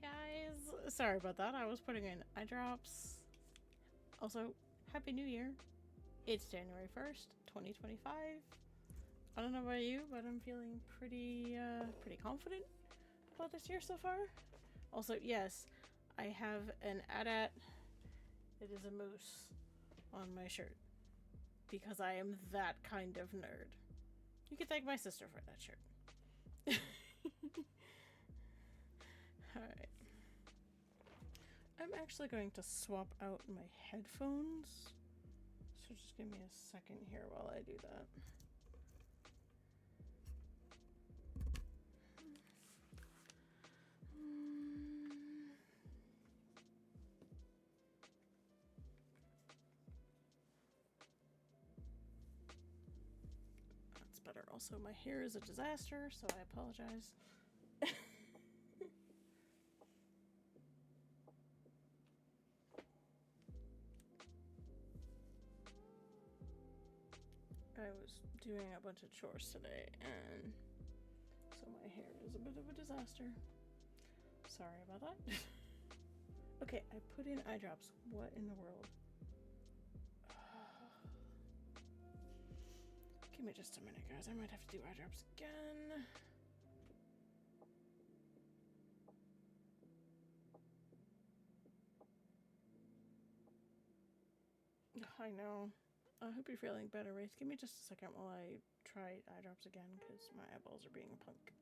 Hi guys! Sorry about that, I was putting in eye drops. Also, Happy New Year. It's January 1st, 2025. I don't know about you, but I'm feeling pretty confident about this year so far. Also, yes, I have an AT-AT. It is a moose on my shirt. Because I am that kind of nerd. You can thank my sister for that shirt. Alright. I'm actually going to swap out my headphones. So just give me a second here while I do that. That's better. Also, my hair is a disaster, so I apologize. I was doing a bunch of chores today, and so my hair is a bit of a disaster. Sorry about that. Okay, I put in eye drops. What in the world? Give me just a minute, guys. I might have to do eye drops again. I know. I hope you're feeling better, Wraith. Give me just a second while I try eye drops again, because my eyeballs are being a punk.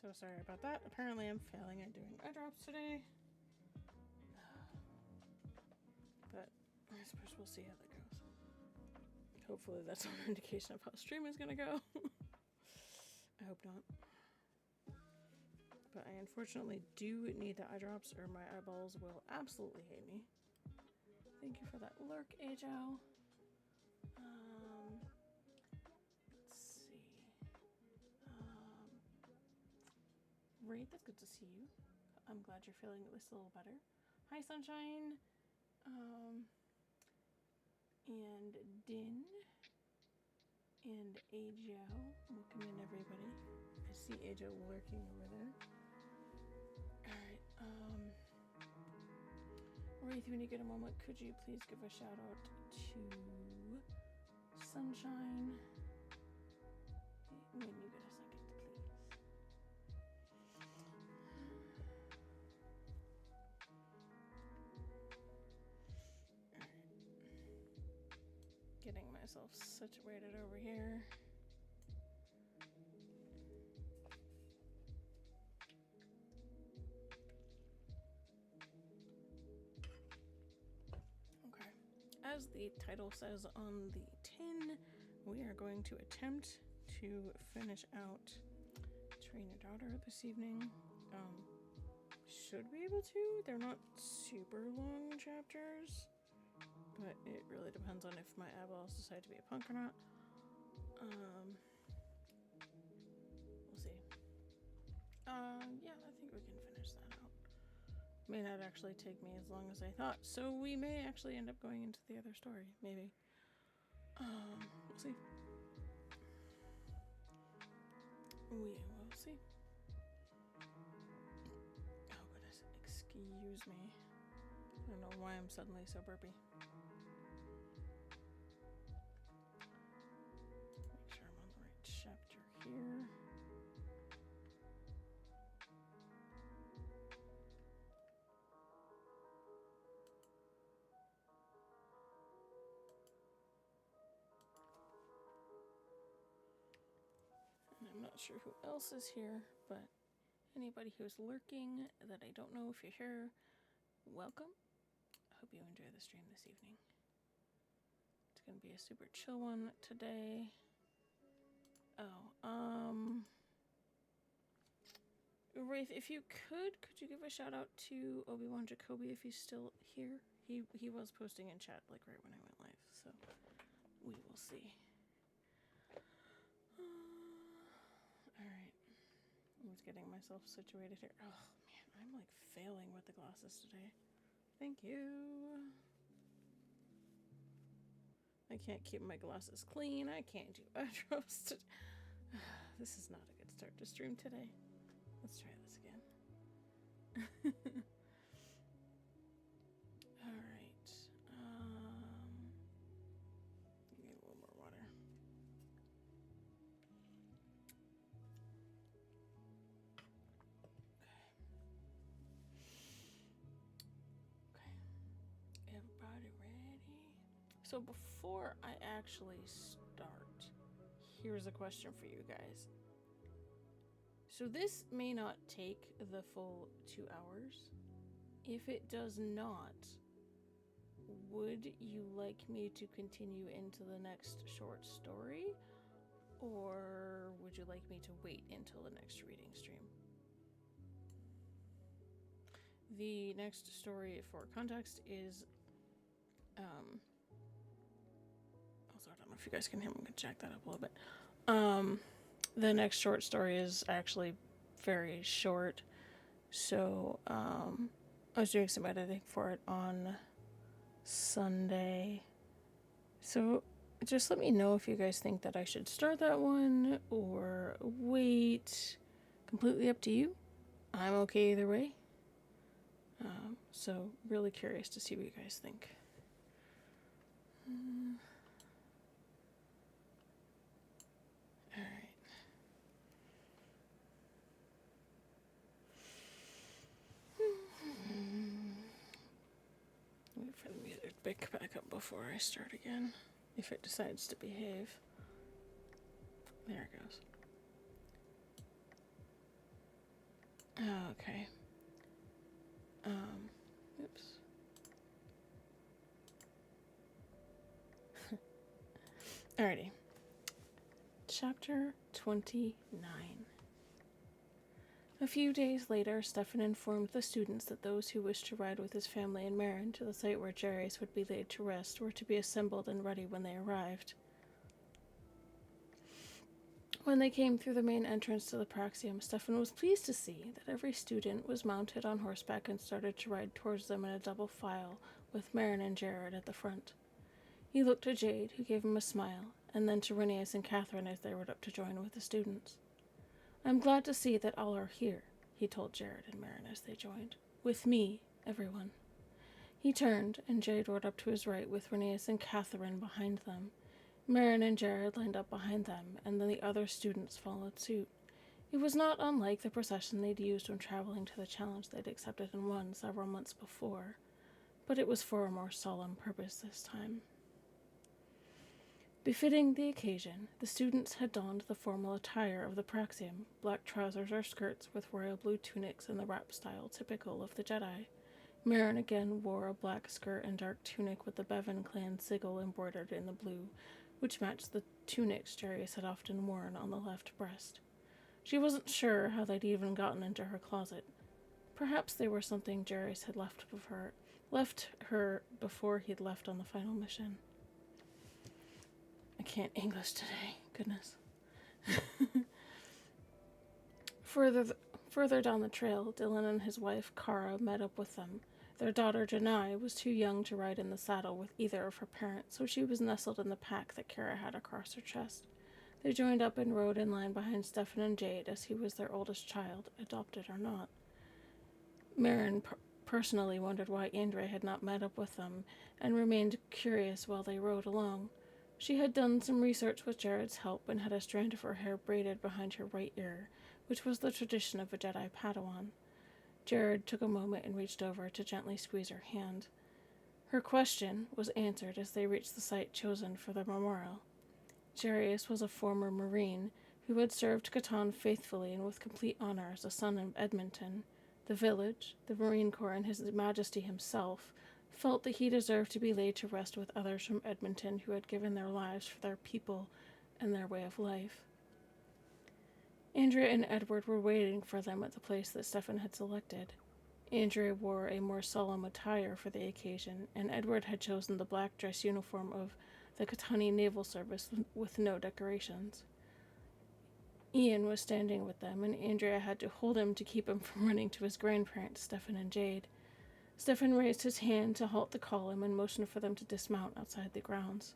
So sorry about that. Apparently I'm failing at doing eye drops today. But I suppose we'll see how that goes. Hopefully that's not an indication of how stream is gonna go. I hope not. But I unfortunately do need the eye drops or my eyeballs will absolutely hate me. Thank you for that lurk, Ajo. Let's see. Right, that's good to see you. I'm glad you're feeling at least a little better. Hi, Sunshine. And Din. And Ajo. Welcome in, everybody. I see Ajo lurking over there. Alright, Wraith, when you get a moment, could you please give a shout out to Sunshine? When you get a second, please. Getting myself situated over here. Okay. As the title says on the tin, we are going to attempt to finish out Train Your Daughter this evening. Should be able to. They're not super long chapters. But it really depends on if my eyeballs decide to be a punk or not. We'll see. Yeah, I think we can finish that out. May not actually take me as long as I thought, so we may actually end up going into the other story, maybe. We'll see. We will see. Oh goodness, excuse me. I don't know why I'm suddenly so burpy. Make sure I'm on the right chapter here. I'm not sure who else is here, but anybody who's lurking that I don't know if you're here, welcome. I hope you enjoy the stream this evening. It's gonna be a super chill one today. Oh, Wraith, if you could you give a shout out to Obi-Wan Jacoby if he's still here? He was posting in chat like right when I went live, so we will see. Alright. I was getting myself situated here. Oh man, I'm like failing with the glasses today. Thank you. I can't keep my glasses clean. I can't do outros today. This is not a good start to stream today. Let's try this again. Alright. Give me a little more water. Okay. Everybody ready? So before I actually start, here's a question for you guys. So this may not take the full 2 hours. If it does not, would you like me to continue into the next short story? Or would you like me to wait until the next reading stream? The next story, for context, is also, I don't know if you guys can hear me. I'm gonna jack that up a little bit. The next short story is actually very short, so I was doing some editing for it on Sunday. So just let me know if you guys think that I should start that one or wait. Completely up to you. I'm okay either way. So really curious to see what you guys think. Alright. Wait for the music to pick back up before I start again. If it decides to behave. There it goes. Okay. Oops. Alrighty. Chapter 29. A few days later, Stefan informed the students that those who wished to ride with his family and Marin to the site where Jarius would be laid to rest were to be assembled and ready when they arrived. When they came through the main entrance to the Praxium, Stefan was pleased to see that every student was mounted on horseback and started to ride towards them in a double file, with Marin and Jared at the front. He looked to Jade, who gave him a smile, and then to Rheneas and Catherine as they rode up to join with the students. "I'm glad to see that all are here," he told Jared and Marin as they joined. "With me, everyone." He turned, and Jade rode up to his right with Rheneas and Catherine behind them. Marin and Jared lined up behind them, and then the other students followed suit. It was not unlike the procession they'd used when traveling to the challenge they'd accepted and won several months before, but it was for a more solemn purpose this time. Befitting the occasion, the students had donned the formal attire of the Praxium, black trousers or skirts with royal blue tunics in the wrap style typical of the Jedi. Marin again wore a black skirt and dark tunic with the Bevan clan sigil embroidered in the blue, which matched the tunics Jarius had often worn on the left breast. She wasn't sure how they'd even gotten into her closet. Perhaps they were something Jarius had left her before he'd left on the final mission. I can't English today. Goodness. Further down the trail, Dylan and his wife, Kara, met up with them. Their daughter, Janai, was too young to ride in the saddle with either of her parents, so she was nestled in the pack that Kara had across her chest. They joined up and rode in line behind Stefan and Jade, as he was their oldest child, adopted or not. Marin personally wondered why Andrea had not met up with them, and remained curious while they rode along. She had done some research with Jared's help and had a strand of her hair braided behind her right ear, which was the tradition of a Jedi Padawan. Jared took a moment and reached over to gently squeeze her hand. Her question was answered as they reached the site chosen for the memorial. Jarius was a former Marine who had served Catan faithfully and with complete honor as a son of Edmonton. The village, the Marine Corps, and His Majesty himself felt that he deserved to be laid to rest with others from Edmonton who had given their lives for their people and their way of life. Andrea and Edward were waiting for them at the place that Stefan had selected. Andrea wore a more solemn attire for the occasion, and Edward had chosen the black dress uniform of the Catani Naval Service with no decorations. Ian was standing with them, and Andrea had to hold him to keep him from running to his grandparents, Stefan and Jade. Stefan raised his hand to halt the column and motioned for them to dismount outside the grounds.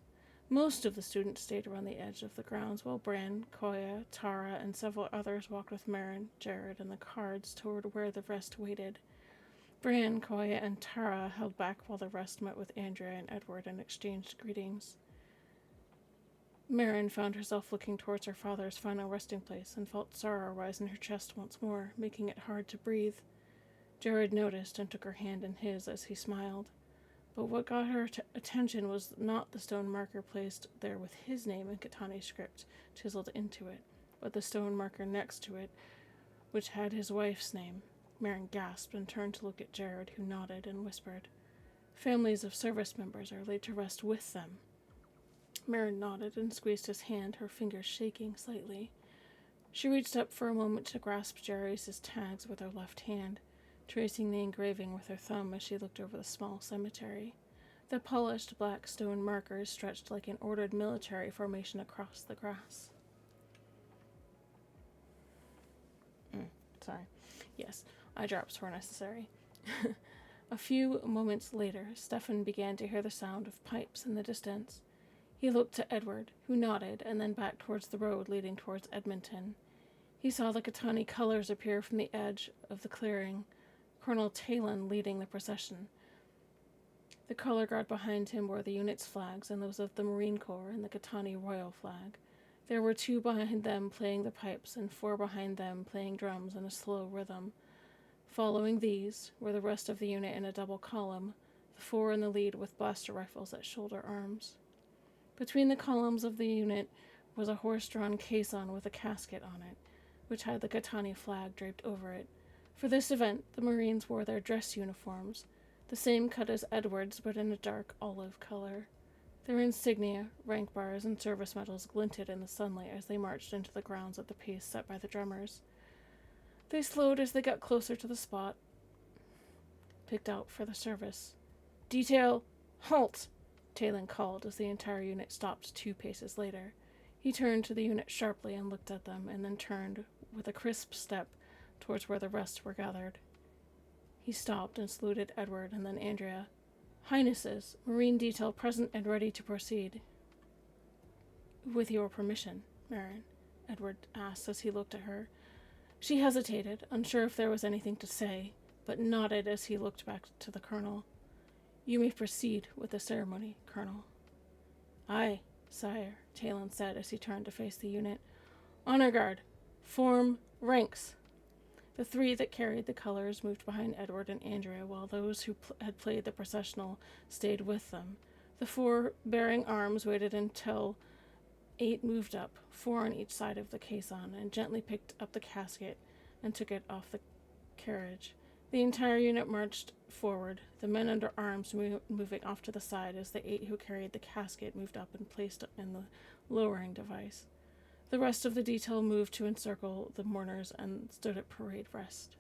Most of the students stayed around the edge of the grounds, while Bran, Koya, Tara, and several others walked with Marin, Jared, and the cards toward where the rest waited. Bran, Koya, and Tara held back while the rest met with Andrea and Edward and exchanged greetings. Marin found herself looking towards her father's final resting place and felt sorrow rise in her chest once more, making it hard to breathe. Jared noticed and took her hand in his as he smiled. But what got her attention was not the stone marker placed there with his name in Catani script chiseled into it, but the stone marker next to it, which had his wife's name. Marin gasped and turned to look at Jared, who nodded and whispered, "Families of service members are laid to rest with them." Marin nodded and squeezed his hand, her fingers shaking slightly. She reached up for a moment to grasp Jarius' tags with her left hand, tracing the engraving with her thumb as she looked over the small cemetery. The polished black stone markers stretched like an ordered military formation across the grass. Sorry. Yes, eye drops were necessary. A few moments later, Stefan began to hear the sound of pipes in the distance. He looked to Edward, who nodded, and then back towards the road leading towards Edmonton. He saw the Catani colors appear from the edge of the clearing, Colonel Talon leading the procession. The color guard behind him wore the unit's flags and those of the Marine Corps and the Catani Royal flag. There were 2 behind them playing the pipes and 4 behind them playing drums in a slow rhythm. Following these were the rest of the unit in a double column, the 4 in the lead with blaster rifles at shoulder arms. Between the columns of the unit was a horse-drawn caisson with a casket on it, which had the Catani flag draped over it. For this event, the Marines wore their dress uniforms, the same cut as Edward's but in a dark olive color. Their insignia, rank bars, and service medals glinted in the sunlight as they marched into the grounds at the pace set by the drummers. They slowed as they got closer to the spot picked out for the service. "Detail, halt!" Talon called as the entire unit stopped 2 paces later. He turned to the unit sharply and looked at them, and then turned with a crisp step towards where the rest were gathered. He stopped and saluted Edward and then Andrea. "Highnesses, Marine detail present and ready to proceed." "With your permission, Marin," Edward asked as he looked at her. She hesitated, unsure if there was anything to say, but nodded as he looked back to the colonel. "You may proceed with the ceremony, Colonel." "Aye, sire," Talon said as he turned to face the unit. "Honor guard, form ranks." The 3 that carried the colors moved behind Edward and Andrea, while those who had played the processional stayed with them. The 4 bearing arms waited until 8 moved up, 4 on each side of the caisson, and gently picked up the casket and took it off the carriage. The entire unit marched forward, the men under arms moving off to the side as the 8 who carried the casket moved up and placed it in the lowering device. The rest of the detail moved to encircle the mourners and stood at parade rest.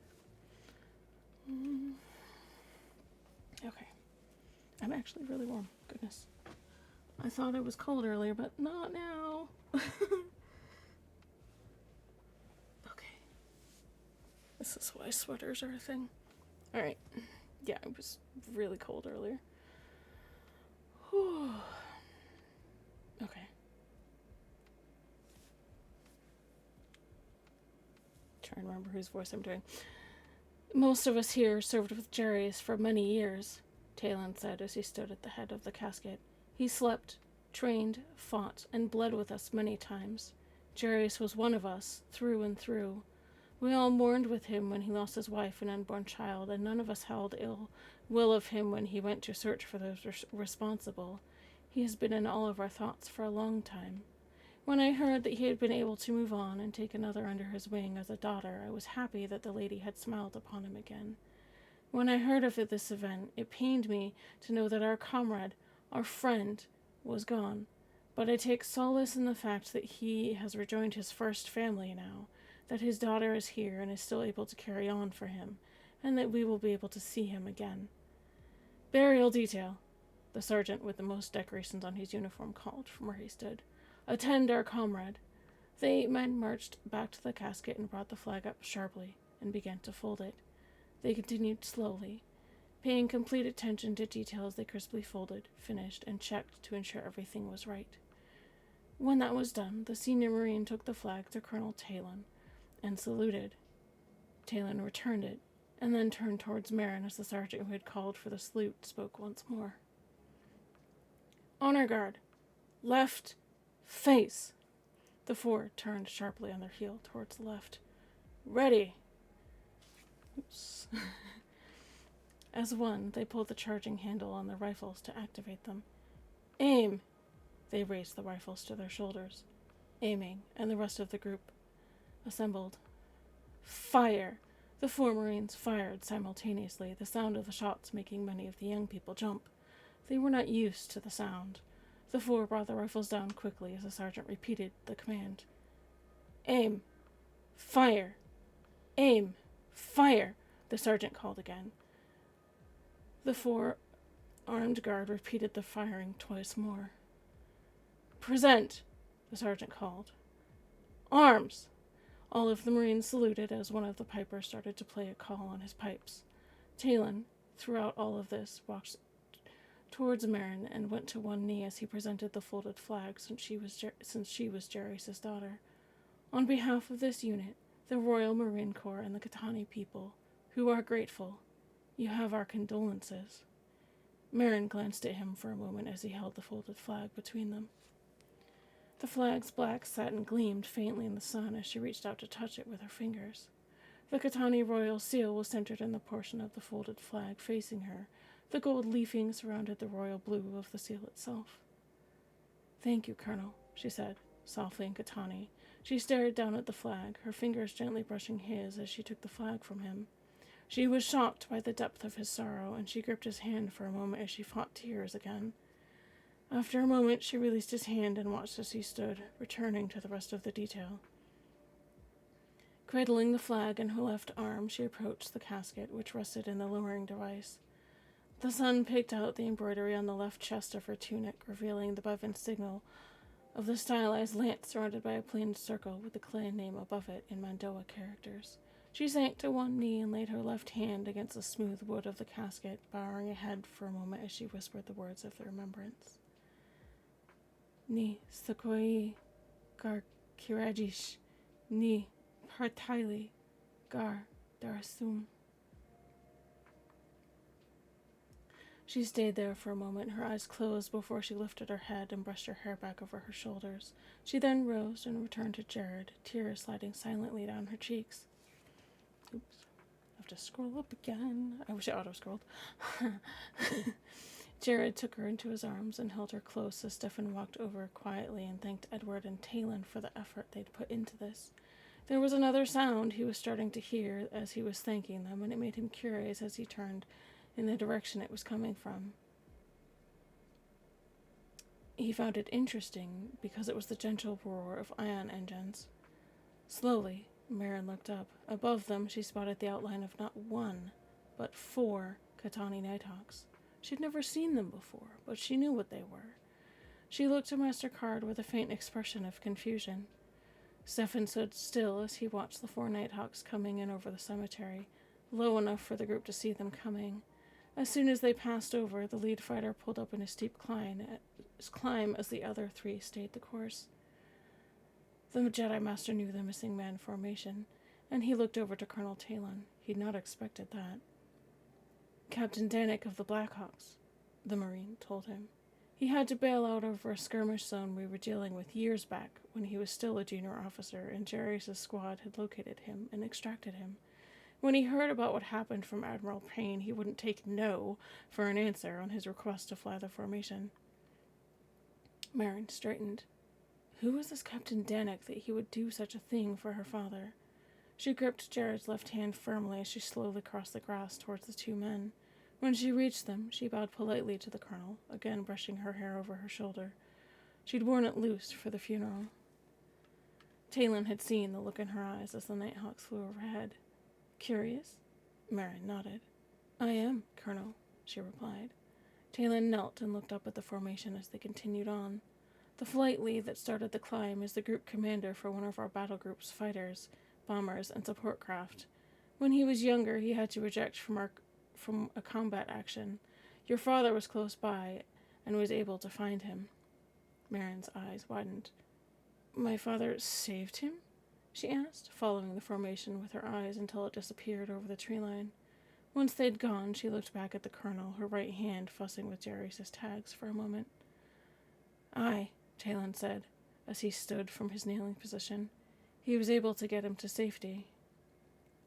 Okay. I'm actually really warm. Goodness. I thought it was cold earlier, but not now. Okay. This is why sweaters are a thing. Alright. Yeah, it was really cold earlier. Whew. Okay. Try and remember whose voice I'm doing. Most of us here served with Jarius for many years, Talon said as he stood at the head of the casket. He slept, trained, fought, and bled with us many times. Jarius was one of us, through and through. We all mourned with him when he lost his wife and unborn child, and none of us held ill will of him when he went to search for those responsible. He has been in all of our thoughts for a long time. When I heard that he had been able to move on and take another under his wing as a daughter, I was happy that the lady had smiled upon him again. When I heard of this event, it pained me to know that our comrade, our friend, was gone. But I take solace in the fact that he has rejoined his first family now, that his daughter is here and is still able to carry on for him, and that we will be able to see him again. Burial detail, the sergeant with the most decorations on his uniform called from where he stood. Attend our comrade. The 8 men marched back to the casket and brought the flag up sharply and began to fold it. They continued slowly, paying complete attention to details. They crisply folded, finished, and checked to ensure everything was right. When that was done, the senior Marine took the flag to Colonel Talon and saluted. Talon returned it, and then turned towards Marin as the sergeant who had called for the salute spoke once more. Honor guard! Left! Face! The 4 turned sharply on their heel towards the left. Ready! Oops. As one, they pulled the charging handle on their rifles to activate them. Aim! They raised the rifles to their shoulders, aiming, and the rest of the group assembled. Fire! The 4 Marines fired simultaneously, the sound of the shots making many of the young people jump. They were not used to the sound. The 4 brought the rifles down quickly as the sergeant repeated the command. Aim! Fire! Aim! Fire! The sergeant called again. The 4 armed guard repeated the firing twice more. Present! The sergeant called. Arms! All of the Marines saluted as one of the pipers started to play a call on his pipes. Talon, throughout all of this, walked towards Marin and went to one knee as he presented the folded flag since she was Jarius' daughter. On behalf of this unit, the Royal Marine Corps and the Katani people, who are grateful, you have our condolences. Marin glanced at him for a moment as he held the folded flag between them. The flag's black satin gleamed faintly in the sun as she reached out to touch it with her fingers. The Katani royal seal was centered in the portion of the folded flag facing her. The gold leafing surrounded the royal blue of the seal itself. Thank you, Colonel, she said, softly in Katani. She stared down at the flag, her fingers gently brushing his as she took the flag from him. She was shocked by the depth of his sorrow, and she gripped his hand for a moment as she fought tears again. After a moment, she released his hand and watched as he stood, returning to the rest of the detail. Cradling the flag in her left arm, she approached the casket, which rested in the lowering device. The sun picked out the embroidery on the left chest of her tunic, revealing the Bevan signal of the stylized lance surrounded by a planed circle with the clan name above it in Mandoa characters. She sank to one knee and laid her left hand against the smooth wood of the casket, bowing her head for a moment as she whispered the words of the remembrance. Ni Sakoi Gar Kirajish Ni Partaili Gar Darasum. She stayed there for a moment, her eyes closed before she lifted her head and brushed her hair back over her shoulders. She then rose and returned to Jared, tears sliding silently down her cheeks. Oops. I have to scroll up again. I wish I auto-scrolled. Jared took her into his arms and held her close as Stefan walked over quietly and thanked Edward and Talon for the effort they'd put into this. There was another sound he was starting to hear as he was thanking them, and it made him curious as he turned in the direction it was coming from. He found it interesting because it was the gentle roar of ion engines. Slowly, Marin looked up. Above them, she spotted the outline of not 1, but 4 Katani Nighthawks. She'd never seen them before, but she knew what they were. She looked to Master Card with a faint expression of confusion. Stefan stood still as he watched the 4 Nighthawks coming in over the cemetery, low enough for the group to see them coming. As soon as they passed over, the lead fighter pulled up in a steep climb as the other 3 stayed the course. The Jedi Master knew the missing man formation, and he looked over to Colonel Talon. He'd not expected that. Captain Danik of the Blackhawks, the Marine told him. He had to bail out over a skirmish zone we were dealing with years back when he was still a junior officer and Jarius' squad had located him and extracted him. When he heard about what happened from Admiral Payne, he wouldn't take no for an answer on his request to fly the formation. Marin straightened. Who was this Captain Danik that he would do such a thing for her father? She gripped Jared's left hand firmly as she slowly crossed the grass towards the 2 men. When she reached them, she bowed politely to the colonel, again brushing her hair over her shoulder. She'd worn it loose for the funeral. Talon had seen the look in her eyes as the Nighthawks flew overhead. Curious? Marin nodded. I am, Colonel, she replied. Talon knelt and looked up at the formation as they continued on. The flight lead that started the climb is the group commander for one of our battle group's fighters, bombers, and support craft. When he was younger, he had to eject from a combat action. Your father was close by and was able to find him. Marin's eyes widened. My father saved him? She asked, following the formation with her eyes until it disappeared over the tree line. Once they'd gone, she looked back at the colonel, her right hand fussing with Jarius' tags for a moment. Aye, Talon said, as he stood from his kneeling position. He was able to get him to safety.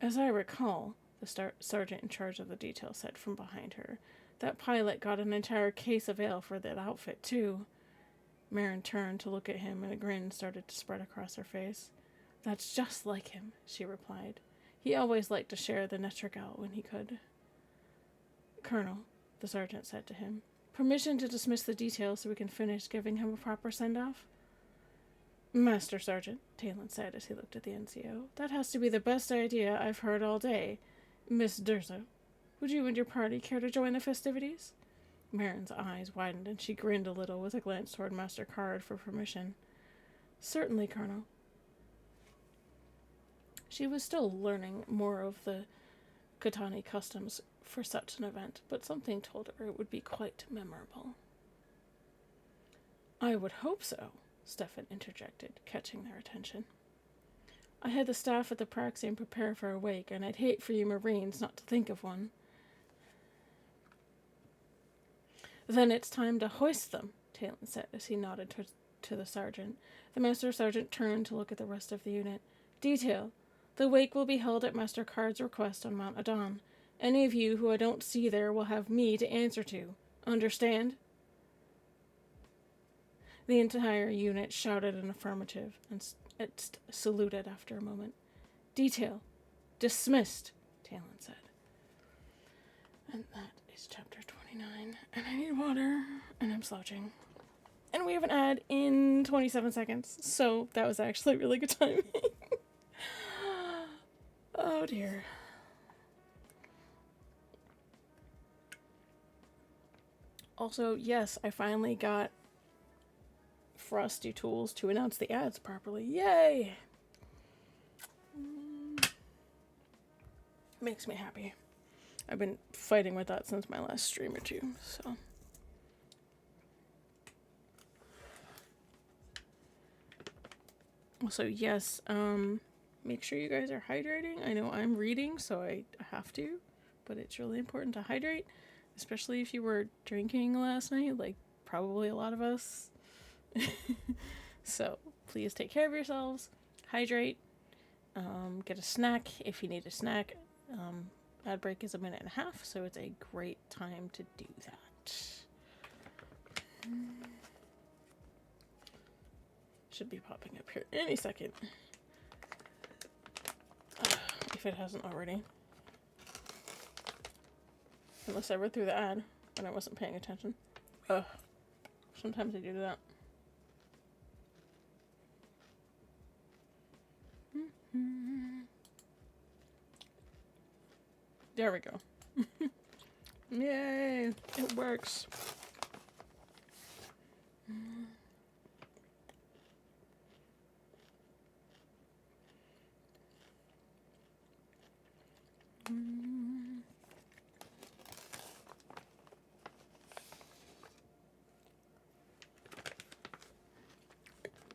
As I recall, the sergeant in charge of the detail said from behind her, that pilot got an entire case of ale for that outfit, too. Marin turned to look at him, and a grin started to spread across her face. That's just like him, she replied. He always liked to share the Netrigal when he could. Colonel, the sergeant said to him, permission to dismiss the details so we can finish giving him a proper send-off? Master Sergeant, Talon said as he looked at the NCO, that has to be the best idea I've heard all day. Miss Durza, would you and your party care to join the festivities? Marin's eyes widened and she grinned a little with a glance toward Master Card for permission. Certainly, Colonel. She was still learning more of the Katani customs for such an event, but something told her it would be quite memorable. I would hope so, Stefan interjected, catching their attention. I had the staff at the Praxium prepare for a wake, and I'd hate for you Marines not to think of one. Then it's time to hoist them, Talon said as he nodded to the sergeant. The Master Sergeant turned to look at the rest of the unit. Detail. The wake will be held at Master Card's request on Mount Adon. Any of you who I don't see there will have me to answer to. Understand? The entire unit shouted an affirmative and saluted after a moment. Detail. Dismissed, Talon said. And that is chapter 29. And I need water, and I'm slouching. And we have an ad in 27 seconds, so that was actually really good timing. Oh dear. Also, yes, I finally got Frosty tools to announce the ads properly. Yay! Makes me happy. I've been fighting with that since my last stream or two, so. Also, yes, make sure you guys are hydrating. I know I'm reading, so I have to, but it's really important to hydrate, especially if you were drinking last night, like probably a lot of us. So, please take care of yourselves, hydrate, get a snack if you need a snack. Ad break is 1.5 minutes, so it's a great time to do that. Should be popping up here any second. If it hasn't already. Unless I read through the ad and I wasn't paying attention. Sometimes I do that. There we go. Yay! It works.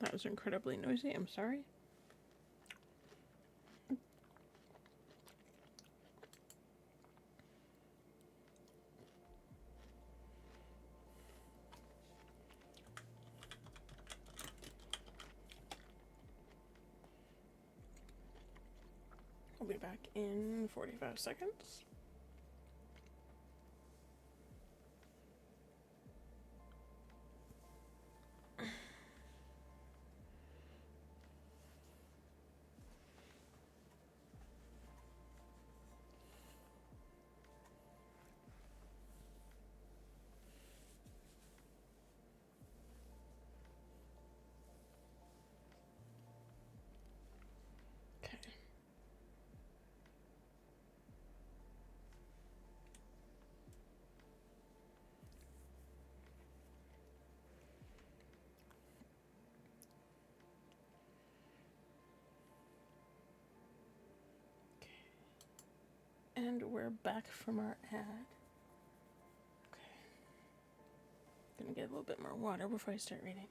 That was incredibly noisy. I'm sorry. I'll be back in 45 seconds. And we're back from our ad. Okay. Gonna get a little bit more water before I start reading.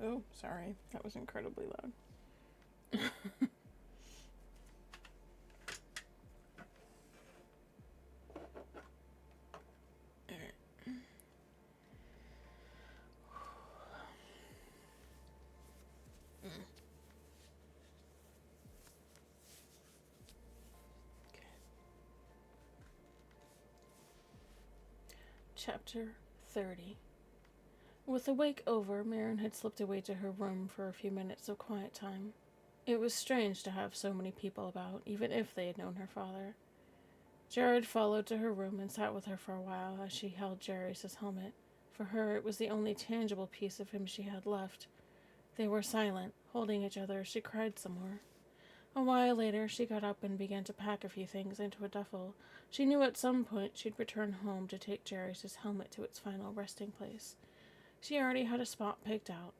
Oh, sorry. That was incredibly loud. Chapter 30. With the wake over, Marin had slipped away to her room for a few minutes of quiet time. It was strange to have so many people about, even if they had known her father. Jared followed to her room and sat with her for a while as she held Jarius' helmet. For her, it was the only tangible piece of him she had left. They were silent, holding each other as she cried some more. A while later, she got up and began to pack a few things into a duffel. She knew at some point she'd return home to take Jarius' helmet to its final resting place. She already had a spot picked out.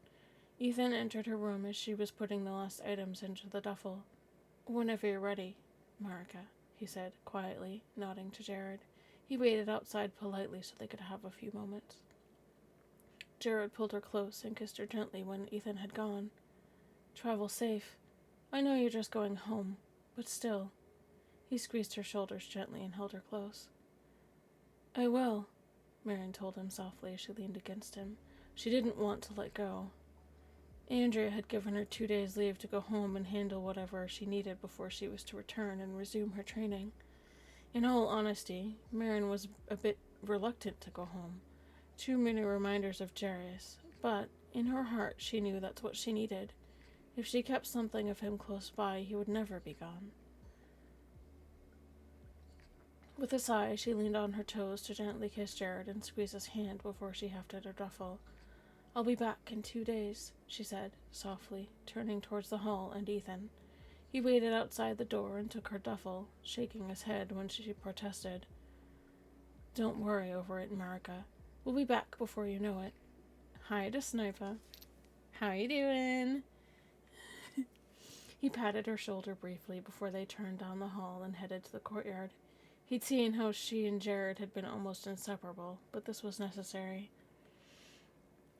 Ethan entered her room as she was putting the last items into the duffel. "Whenever you're ready, Marika," he said, quietly, nodding to Jared. He waited outside politely so they could have a few moments. Jared pulled her close and kissed her gently when Ethan had gone. "Travel safe. I know you're just going home, but still." He squeezed her shoulders gently and held her close. "I will," Marin told him softly as she leaned against him. She didn't want to let go. Andrea had given her 2 days leave to go home and handle whatever she needed before she was to return and resume her training. In all honesty, Marin was a bit reluctant to go home. Too many reminders of Jarius, but in her heart she knew that's what she needed. If she kept something of him close by, he would never be gone. With a sigh, she leaned on her toes to gently kiss Jared and squeeze his hand before she hefted her duffel. "I'll be back in 2 days," she said, softly, turning towards the hall and Ethan. He waited outside the door and took her duffel, shaking his head when she protested. "Don't worry over it, Marika. We'll be back before you know it." "Hi to Sniper. How you doing?" He patted her shoulder briefly before they turned down the hall and headed to the courtyard. He'd seen how she and Jared had been almost inseparable, but this was necessary.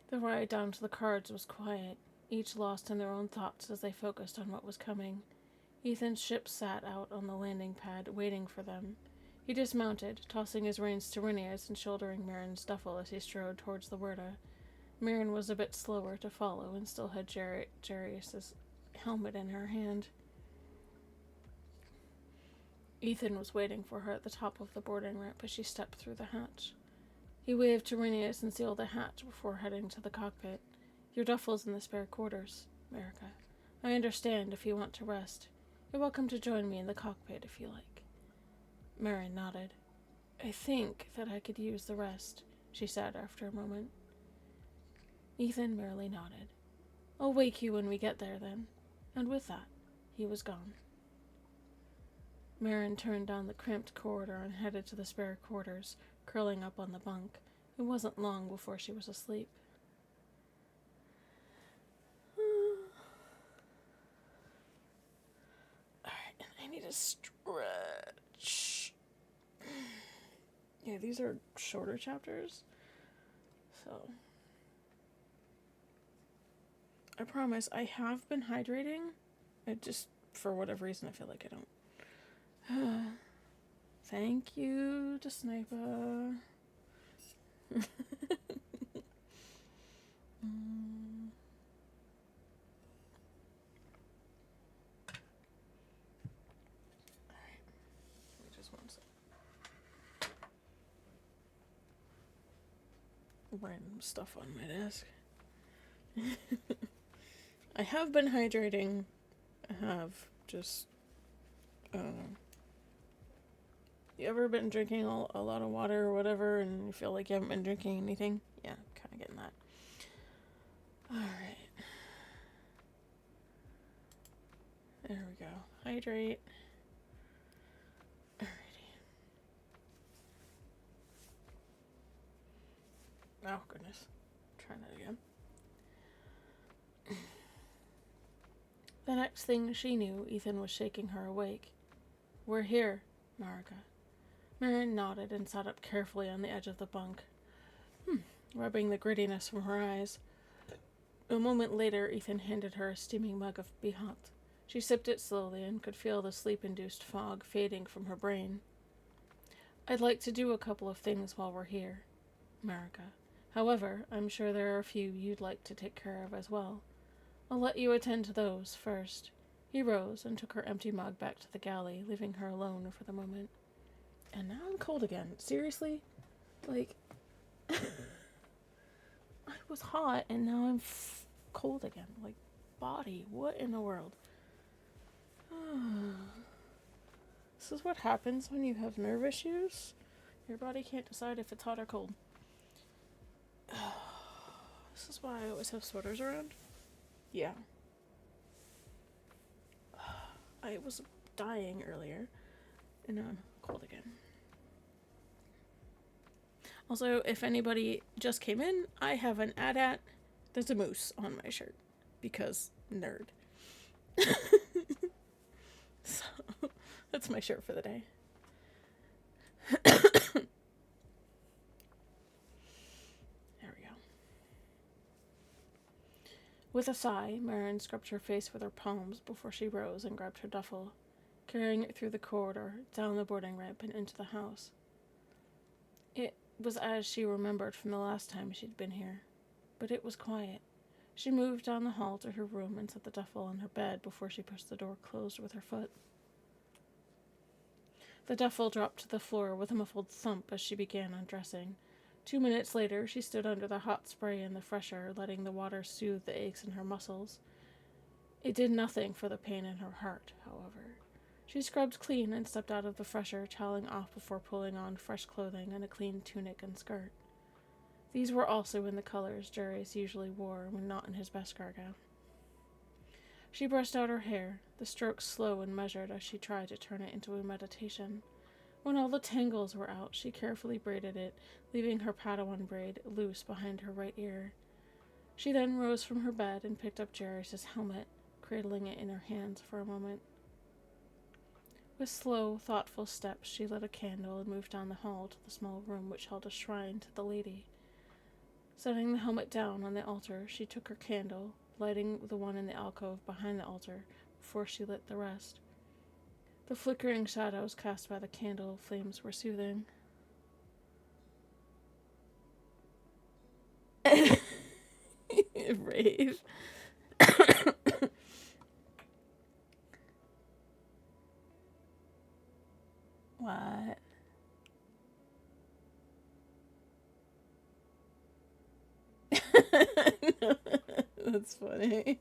The ride down to the cards was quiet, each lost in their own thoughts as they focused on what was coming. Ethan's ship sat out on the landing pad, waiting for them. He dismounted, tossing his reins to Rhinias and shouldering Marin's duffel as he strode towards the Werda. Marin was a bit slower to follow and still had Jarius' helmet in her hand. Ethan was waiting for her at the top of the boarding ramp as she stepped through the hatch. He waved to Rhinias and sealed the hatch before heading to the cockpit. "Your duffel's in the spare quarters, Marika. I understand if you want to rest. You're welcome to join me in the cockpit if you like." Marin nodded. "I think that I could use the rest," she said after a moment. Ethan merely nodded. "I'll wake you when we get there, then." And with that, he was gone. Marin turned down the cramped corridor and headed to the spare quarters, curling up on the bunk. It wasn't long before she was asleep. need to stretch. Yeah, these are shorter chapters. So, I promise, I have been hydrating. I just, for whatever reason, I feel like I don't. Thank you to Sniper. Just one sec. Random stuff on my desk. I have been hydrating. I have just, I don't know. You ever been drinking a lot of water or whatever and you feel like you haven't been drinking anything? Yeah, kind of getting that. Alright. There we go. Hydrate. Alrighty. Oh, goodness. Try that again. The next thing she knew, Ethan was shaking her awake. We're here, Marika. Marin nodded and sat up carefully on the edge of the bunk, rubbing the grittiness from her eyes. A moment later, Ethan handed her a steaming mug of Bihot. She sipped it slowly and could feel the sleep-induced fog fading from her brain. I'd like to do a couple of things while we're here, Marika. However, I'm sure there are a few you'd like to take care of as well. I'll let you attend to those first. He rose and took her empty mug back to the galley, leaving her alone for the moment. And now I'm cold again. Seriously? Like, I was hot and now I'm cold again. Like, body, what in the world? This is what happens when you have nerve issues. Your body can't decide if it's hot or cold. This is why I always have sweaters around. Yeah. I was dying earlier, and now I'm cold again. Also, if anybody just came in, I have an AT-AT. There's a moose on my shirt, because nerd. So, that's my shirt for the day. With a sigh, Marin scrubbed her face with her palms before she rose and grabbed her duffel, carrying it through the corridor, down the boarding ramp, and into the house. It was as she remembered from the last time she'd been here, but it was quiet. She moved down the hall to her room and set the duffel on her bed before she pushed the door closed with her foot. The duffel dropped to the floor with a muffled thump as she began undressing. 2 minutes later, she stood under the hot spray and the fresher, letting the water soothe the aches in her muscles. It did nothing for the pain in her heart, however. She scrubbed clean and stepped out of the fresher, toweling off before pulling on fresh clothing and a clean tunic and skirt. These were also in the colors Jarius usually wore when not in his Beskar gown. She brushed out her hair, the strokes slow and measured as she tried to turn it into a meditation. When all the tangles were out, she carefully braided it, leaving her Padawan braid loose behind her right ear. She then rose from her bed and picked up Jarius' helmet, cradling it in her hands for a moment. With slow, thoughtful steps, she lit a candle and moved down the hall to the small room which held a shrine to the lady. Setting the helmet down on the altar, she took her candle, lighting the one in the alcove behind the altar before she lit the rest. The flickering shadows cast by the candle flames were soothing. Rave. What? That's funny.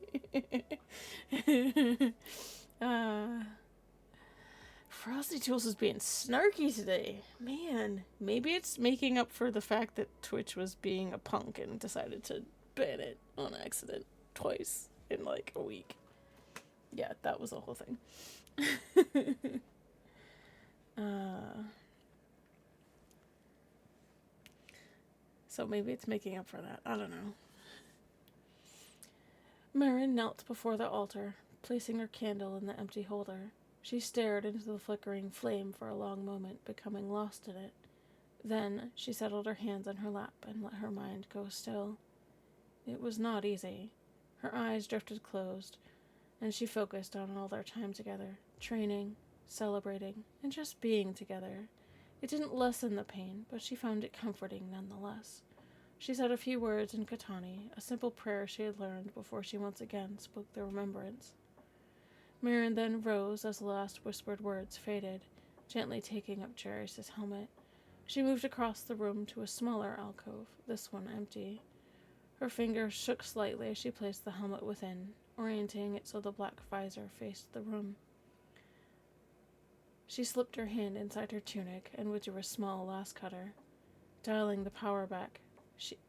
Frosty Tools is being snarky today. Man, maybe it's making up for the fact that Twitch was being a punk and decided to ban it on accident twice in like a week. Yeah, that was the whole thing. So maybe it's making up for that. I don't know. Marin knelt before the altar, placing her candle in the empty holder. She stared into the flickering flame for a long moment, becoming lost in it. Then she settled her hands on her lap and let her mind go still. It was not easy. Her eyes drifted closed, and she focused on all their time together, training, celebrating, and just being together. It didn't lessen the pain, but she found it comforting nonetheless. She said a few words in Katani, a simple prayer she had learned before she once again spoke the remembrance. Mirren then rose as the last whispered words faded, gently taking up Jairus' helmet. She moved across the room to a smaller alcove, this one empty. Her fingers shook slightly as she placed the helmet within, orienting it so the black visor faced the room. She slipped her hand inside her tunic and withdrew a small lace cutter. Dialing the power back,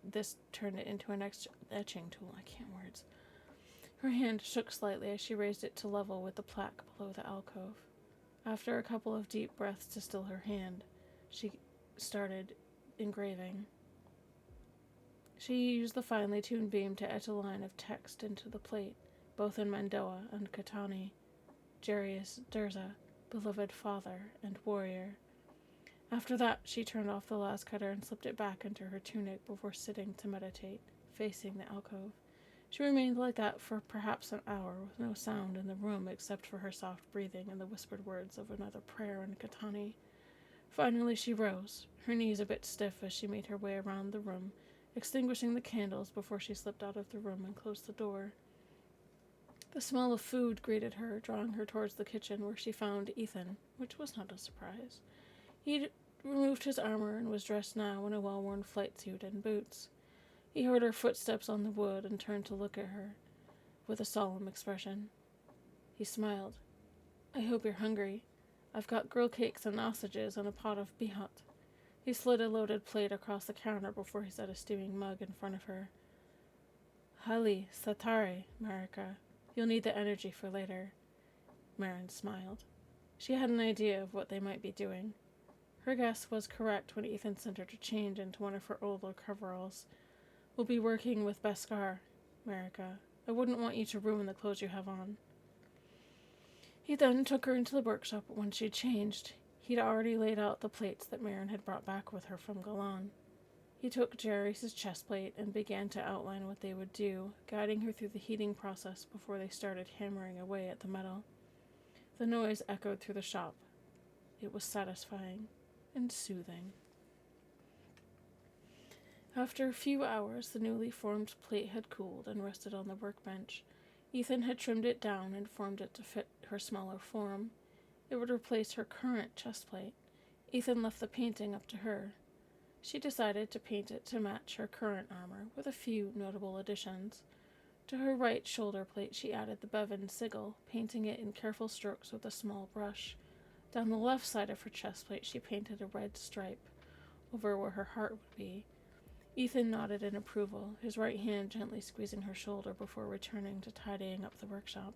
this turned it into an etching tool. I can't words. Her hand shook slightly as she raised it to level with the plaque below the alcove. After a couple of deep breaths to still her hand, she started engraving. She used the finely tuned beam to etch a line of text into the plate, both in Mandoa and Katani. Jarius Durza, beloved father and warrior. After that, she turned off the lace cutter and slipped it back into her tunic before sitting to meditate, facing the alcove. She remained like that for perhaps an hour, with no sound in the room except for her soft breathing and the whispered words of another prayer in Katani. Finally she rose, her knees a bit stiff as she made her way around the room, extinguishing the candles before she slipped out of the room and closed the door. The smell of food greeted her, drawing her towards the kitchen where she found Ethan, which was not a surprise. He'd removed his armor and was dressed now in a well-worn flight suit and boots. He heard her footsteps on the wood and turned to look at her with a solemn expression. He smiled. "I hope you're hungry. I've got grilled cakes and sausages and a pot of bihat." He slid a loaded plate across the counter before he set a steaming mug in front of her. "Hali satare, Marika. You'll need the energy for later." Marin smiled. She had an idea of what they might be doing. Her guess was correct when Ethan sent her to change into one of her older coveralls. "We'll be working with Beskar, Marika. I wouldn't want you to ruin the clothes you have on." He then took her into the workshop when she changed. He'd already laid out the plates that Marin had brought back with her from Galan. He took Jairus' chest plate and began to outline what they would do, guiding her through the heating process before they started hammering away at the metal. The noise echoed through the shop. It was satisfying and soothing. After a few hours, the newly formed plate had cooled and rested on the workbench. Ethan had trimmed it down and formed it to fit her smaller form. It would replace her current chest plate. Ethan left the painting up to her. She decided to paint it to match her current armor, with a few notable additions. To her right shoulder plate she added the Bevan sigil, painting it in careful strokes with a small brush. Down the left side of her chest plate she painted a red stripe over where her heart would be. Ethan nodded in approval, his right hand gently squeezing her shoulder before returning to tidying up the workshop.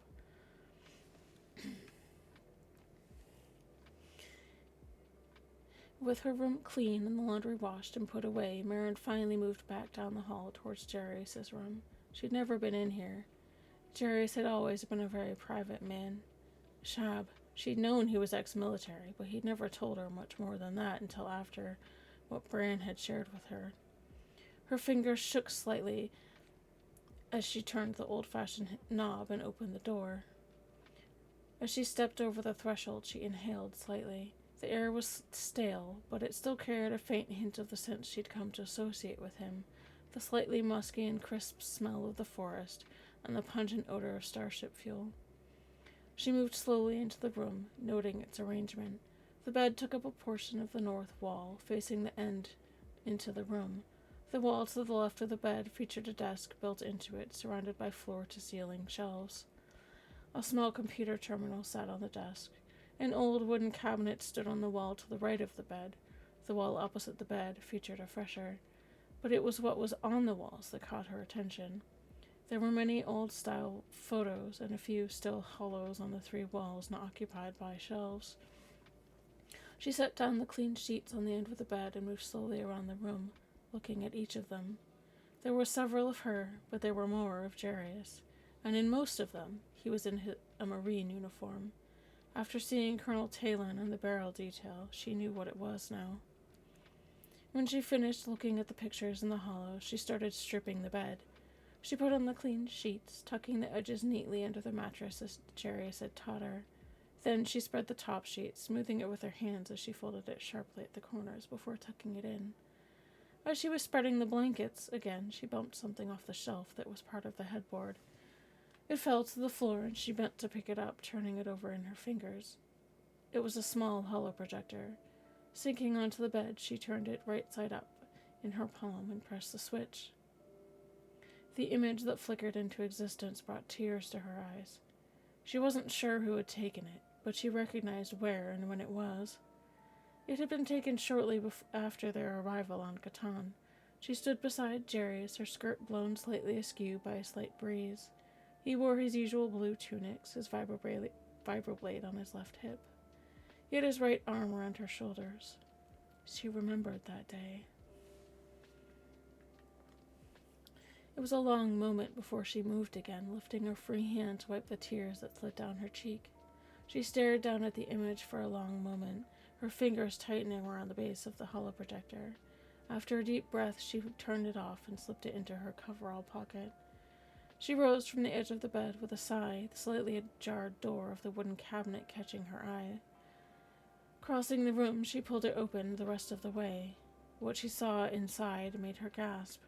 With her room clean and the laundry washed and put away, Marin finally moved back down the hall towards Jairus' room. She'd never been in here. Jairus had always been a very private man. Shab, she'd known he was ex-military, but he'd never told her much more than that until after what Bran had shared with her. Her fingers shook slightly as she turned the old-fashioned knob and opened the door. As she stepped over the threshold, she inhaled slightly. The air was stale, but it still carried a faint hint of the scent she'd come to associate with him, the slightly musky and crisp smell of the forest, and the pungent odor of starship fuel. She moved slowly into the room, noting its arrangement. The bed took up a portion of the north wall, facing the end into the room. The wall to the left of the bed featured a desk built into it, surrounded by floor-to-ceiling shelves. A small computer terminal sat on the desk. An old wooden cabinet stood on the wall to the right of the bed. The wall opposite the bed featured a fresher, but it was what was on the walls that caught her attention. There were many old-style photos and a few still hollows on the three walls not occupied by shelves. She set down the clean sheets on the end of the bed and moved slowly around the room, looking at each of them. There were several of her, but there were more of Jairus, and in most of them he was in a Marine uniform. After seeing Colonel Talon and the barrel detail, she knew what it was now. When she finished looking at the pictures in the hollow, she started stripping the bed. She put on the clean sheets, tucking the edges neatly under the mattress as Jarius had taught her. Then she spread the top sheet, smoothing it with her hands as she folded it sharply at the corners before tucking it in. As she was spreading the blankets, again, she bumped something off the shelf that was part of the headboard. It fell to the floor, and she bent to pick it up, turning it over in her fingers. It was a small hollow projector. Sinking onto the bed, she turned it right side up in her palm and pressed the switch. The image that flickered into existence brought tears to her eyes. She wasn't sure who had taken it, but she recognized where and when it was. It had been taken shortly after their arrival on Catan. She stood beside Jarius, her skirt blown slightly askew by a slight breeze. He wore his usual blue tunics, his vibroblade on his left hip. He had his right arm around her shoulders. She remembered that day. It was a long moment before she moved again, lifting her free hand to wipe the tears that slid down her cheek. She stared down at the image for a long moment, her fingers tightening around the base of the hollow projector. After a deep breath, she turned it off and slipped it into her coverall pocket. She rose from the edge of the bed with a sigh, the slightly ajar door of the wooden cabinet catching her eye. Crossing the room, she pulled it open the rest of the way. What she saw inside made her gasp.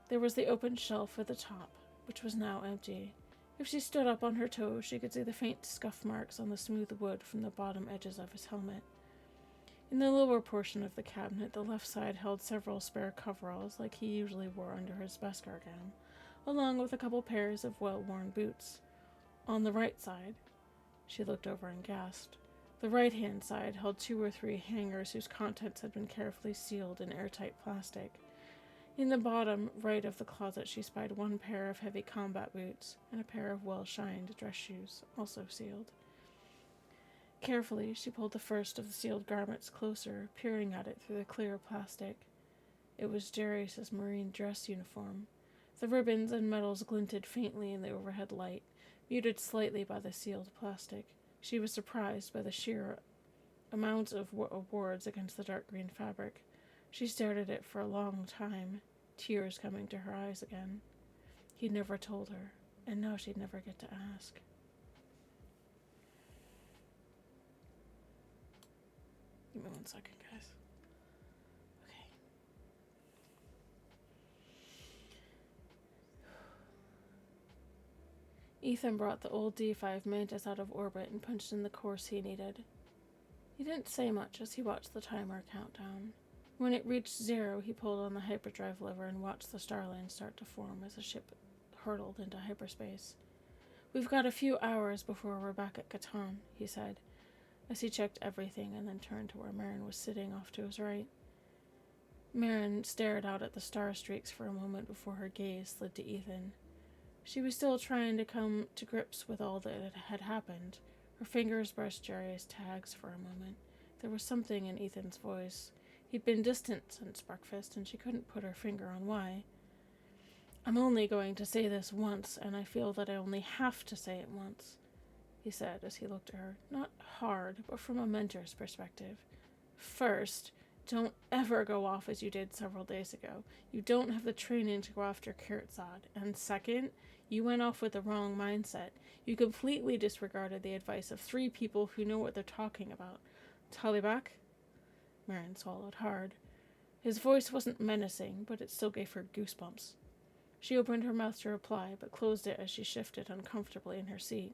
There was the open shelf at the top, which was now empty. If she stood up on her toes, she could see the faint scuff marks on the smooth wood from the bottom edges of his helmet. In the lower portion of the cabinet, the left side held several spare coveralls like he usually wore under his Beskar gown, along with a couple pairs of well-worn boots. On the right side, she looked over and gasped. The right-hand side held 2 or 3 hangers whose contents had been carefully sealed in airtight plastic. In the bottom right of the closet, she spied 1 pair of heavy combat boots and a pair of well-shined dress shoes, also sealed. Carefully, she pulled the first of the sealed garments closer, peering at it through the clear plastic. It was Jarius's marine dress uniform. The ribbons and medals glinted faintly in the overhead light, muted slightly by the sealed plastic. She was surprised by the sheer amount of awards against the dark green fabric. She stared at it for a long time, tears coming to her eyes again. He'd never told her, and now she'd never get to ask. Give me 1 second, guys. Okay. Ethan brought the old D5 Mantis out of orbit and punched in the course he needed. He didn't say much as he watched the timer count down. When it reached 0, he pulled on the hyperdrive lever and watched the starline start to form as the ship hurtled into hyperspace. "We've got a few hours before we're back at Catan," he said, as he checked everything and then turned to where Marin was sitting off to his right. Marin stared out at the star streaks for a moment before her gaze slid to Ethan. She was still trying to come to grips with all that had happened. Her fingers brushed Jarius' tags for a moment. There was something in Ethan's voice. He'd been distant since breakfast, and she couldn't put her finger on why. "I'm only going to say this once, and I feel that I only have to say it once," he said as he looked at her, not hard, but from a mentor's perspective. "First, don't ever go off as you did several days ago. You don't have the training to go after Kirzad. And second, you went off with the wrong mindset. You completely disregarded the advice of 3 people who know what they're talking about. Talibak?" Marin swallowed hard. His voice wasn't menacing, but it still gave her goosebumps. She opened her mouth to reply, but closed it as she shifted uncomfortably in her seat.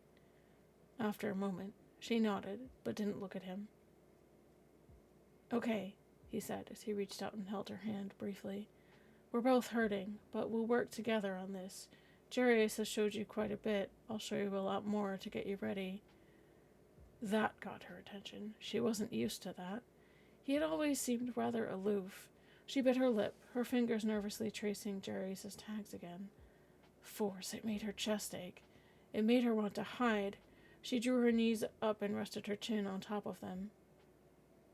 After a moment, she nodded, but didn't look at him. "Okay," he said as he reached out and held her hand briefly. "We're both hurting, but we'll work together on this. Jarius has showed you quite a bit. I'll show you a lot more to get you ready." That got her attention. She wasn't used to that. He had always seemed rather aloof. She bit her lip, her fingers nervously tracing Jarius' tags again. Force, it made her chest ache. It made her want to hide. She drew her knees up and rested her chin on top of them.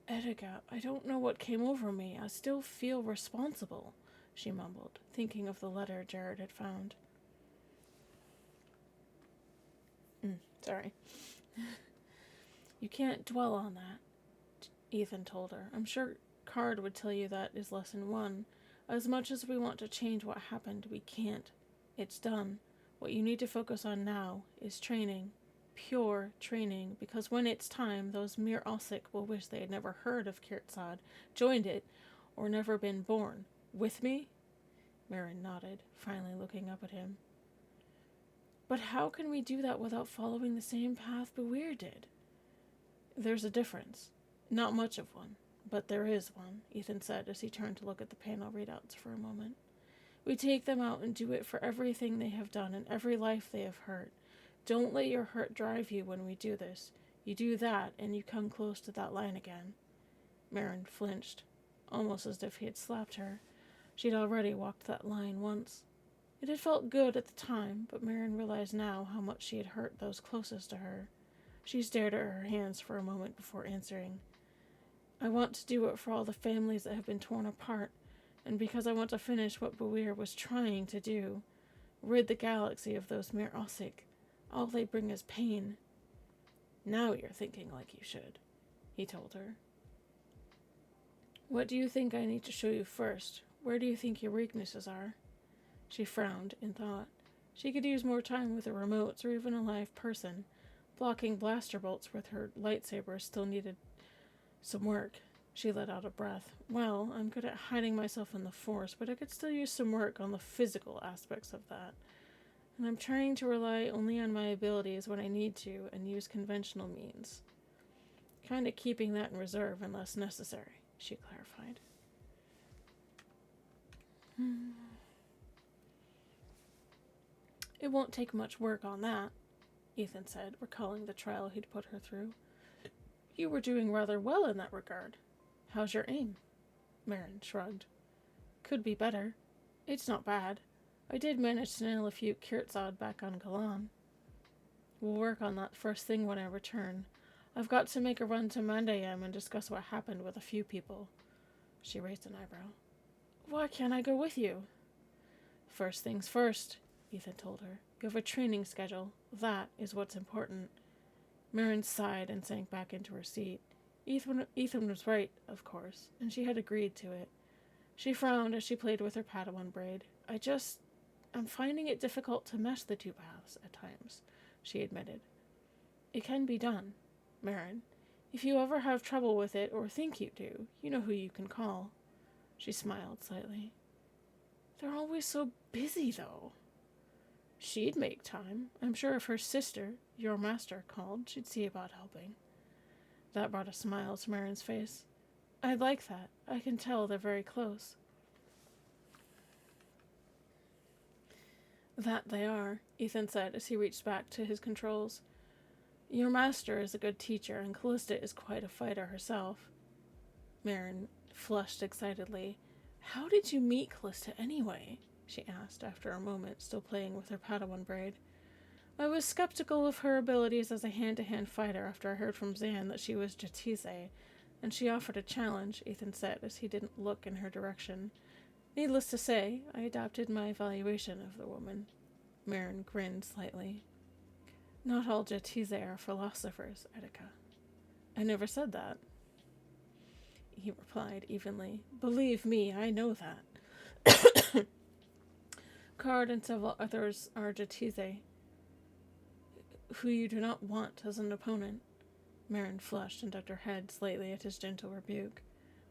"Edgar, I don't know what came over me. I still feel responsible," she mumbled, thinking of the letter Jared had found. Sorry. You can't dwell on that, Ethan told her. I'm sure Card would tell you that is lesson 1. As much as we want to change what happened, we can't. It's done. What you need to focus on now is training. Pure training, because when it's time, those mere Osik will wish they had never heard of Kirtsad, joined it, or never been born. With me? Marin nodded, finally looking up at him. But how can we do that without following the same path Bewir did? There's a difference. Not much of one, but there is one, Ethan said as he turned to look at the panel readouts for a moment. We take them out and do it for everything they have done and every life they have hurt. Don't let your hurt drive you when we do this. You do that, and you come close to that line again. Marin flinched, almost as if he had slapped her. She'd already walked that line once. It had felt good at the time, but Marin realized now how much she had hurt those closest to her. She stared at her hands for a moment before answering. I want to do it for all the families that have been torn apart, and because I want to finish what Bewir was trying to do. Rid the galaxy of those mere Osik. All they bring is pain. Now you're thinking like you should, he told her. What do you think I need to show you first? Where do you think your weaknesses are? She frowned in thought. She could use more time with the remotes or even a live person. Blocking blaster bolts with her lightsaber still needed some work. She let out a breath. Well, I'm good at hiding myself in the Force, but I could still use some work on the physical aspects of that. And I'm trying to rely only on my abilities when I need to and use conventional means. Kind of keeping that in reserve unless necessary, she clarified. It won't take much work on that, Ethan said, recalling the trial he'd put her through. You were doing rather well in that regard. How's your aim? Marin shrugged. Could be better. It's not bad. I did manage to nail a few Kirtsad back on Galan. We'll work on that first thing when I return. I've got to make a run to Mandayam and discuss what happened with a few people. She raised an eyebrow. Why can't I go with you? First things first, Ethan told her. You have a training schedule. That is what's important. Marin sighed and sank back into her seat. Ethan was right, of course, and she had agreed to it. She frowned as she played with her Padawan braid. I'm finding it difficult to mesh the two paths at times, she admitted. It can be done, Marin. If you ever have trouble with it or think you do, you know who you can call. She smiled slightly. They're always so busy, though. She'd make time. I'm sure if her sister, your master, called, she'd see about helping. That brought a smile to Marin's face. I'd like that. I can tell they're very close. That they are, Ethan said as he reached back to his controls. Your master is a good teacher, and Callista is quite a fighter herself. Marin flushed excitedly. How did you meet Callista anyway? She asked after a moment, still playing with her Padawan braid. I was skeptical of her abilities as a hand-to-hand fighter after I heard from Zan that she was Jatize, and she offered a challenge, Ethan said as he didn't look in her direction. Needless to say, I adopted my evaluation of the woman. Marin grinned slightly. Not all Jatize are philosophers, Etika. I never said that. He replied evenly. Believe me, I know that. Card and several others are Jatize, who you do not want as an opponent. Marin flushed and ducked her head slightly at his gentle rebuke.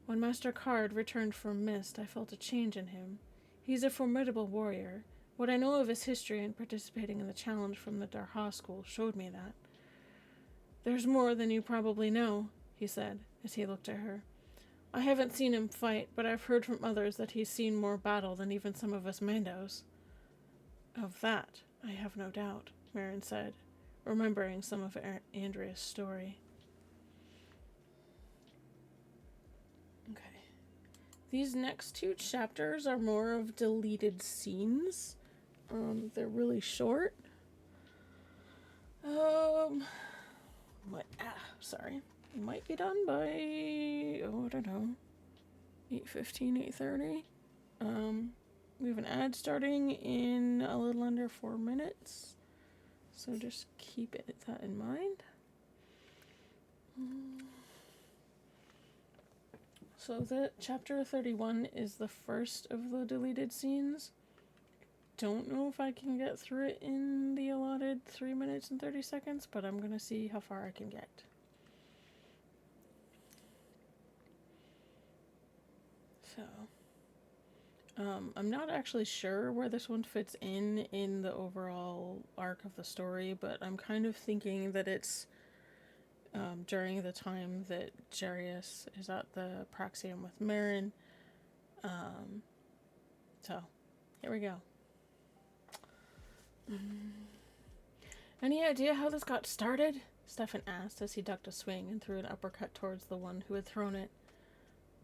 When Master Card returned from Mist, I felt a change in him. He's a formidable warrior. What I know of his history and participating in the challenge from the Darha school showed me that. There's more than you probably know, he said, as he looked at her. I haven't seen him fight, but I've heard from others that he's seen more battle than even some of us Mandos. Of that, I have no doubt, Marin said, remembering some of Andrea's story. Okay. These next two chapters are more of deleted scenes. They're really short. Might be done by, I don't know, 8:15, 8:30. We have an ad starting in a little under 4 minutes, so just keep that in mind. So the chapter 31 is the first of the deleted scenes. Don't know if I can get through it in the allotted 3 minutes and 30 seconds, but I'm gonna see how far I can get. So, I'm not actually sure where this one fits in the overall arc of the story, but I'm kind of thinking that it's during the time that Jarius is at the Praxium with Marin. So, here we go. Any idea how this got started? Stefan asked as he ducked a swing and threw an uppercut towards the one who had thrown it.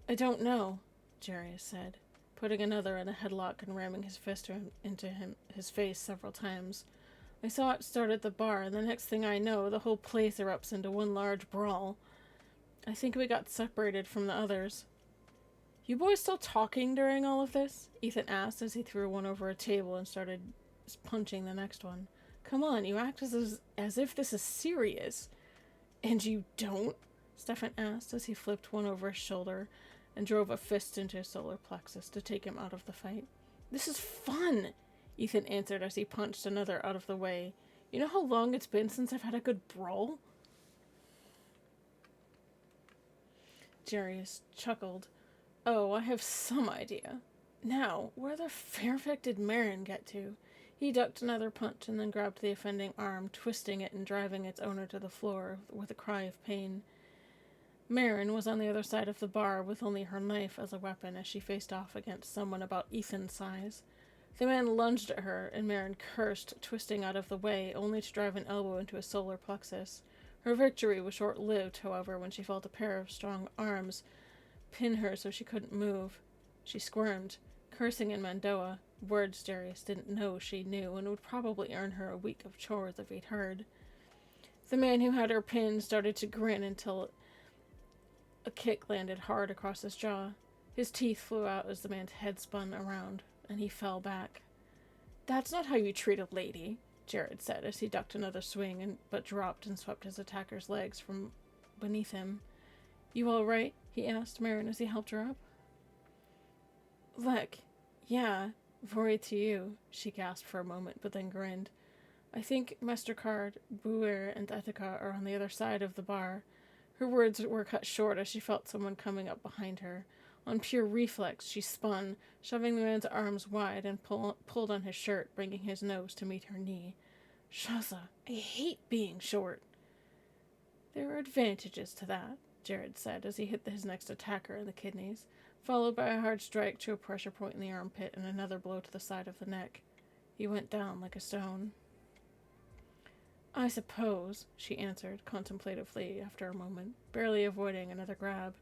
I don't know, Jarius said, putting another in a headlock and ramming his fist into his face several times. I saw it start at the bar, and the next thing I know, the whole place erupts into one large brawl. I think we got separated from the others. You boys still talking during all of this? Ethan asked as he threw one over a table and started punching the next one. Come on, you act as if this is serious. And you don't? Stefan asked as he flipped one over his shoulder and drove a fist into his solar plexus to take him out of the fight. This is fun, Ethan answered as he punched another out of the way. You know how long it's been since I've had a good brawl? Jarius chuckled. Oh, I have some idea. Now, where the fair-fact did Marin get to? He ducked another punch and then grabbed the offending arm, twisting it and driving its owner to the floor with a cry of pain. Marin was on the other side of the bar with only her knife as a weapon as she faced off against someone about Ethan's size. The man lunged at her, and Marin cursed, twisting out of the way, only to drive an elbow into his solar plexus. Her victory was short-lived, however, when she felt a pair of strong arms pin her so she couldn't move. She squirmed, cursing in Mandoa, words Jarius didn't know she knew, and would probably earn her a week of chores if he'd heard. The man who had her pinned started to grin until a kick landed hard across his jaw. His teeth flew out as the man's head spun around, and he fell back. That's not how you treat a lady, Jared said as he ducked another swing, but dropped and swept his attacker's legs from beneath him. You all right? He asked Marin as he helped her up. Look, yeah, glory to you, she gasped for a moment, but then grinned. I think Mastercard, Buer, and Etika are on the other side of the bar. Her words were cut short as she felt someone coming up behind her. On pure reflex, she spun, shoving the man's arms wide, and pulled on his shirt, bringing his nose to meet her knee. Shaza, I hate being short. There are advantages to that, Jared said as he hit his next attacker in the kidneys, followed by a hard strike to a pressure point in the armpit and another blow to the side of the neck. He went down like a stone. I suppose, she answered contemplatively after a moment, barely avoiding another grab.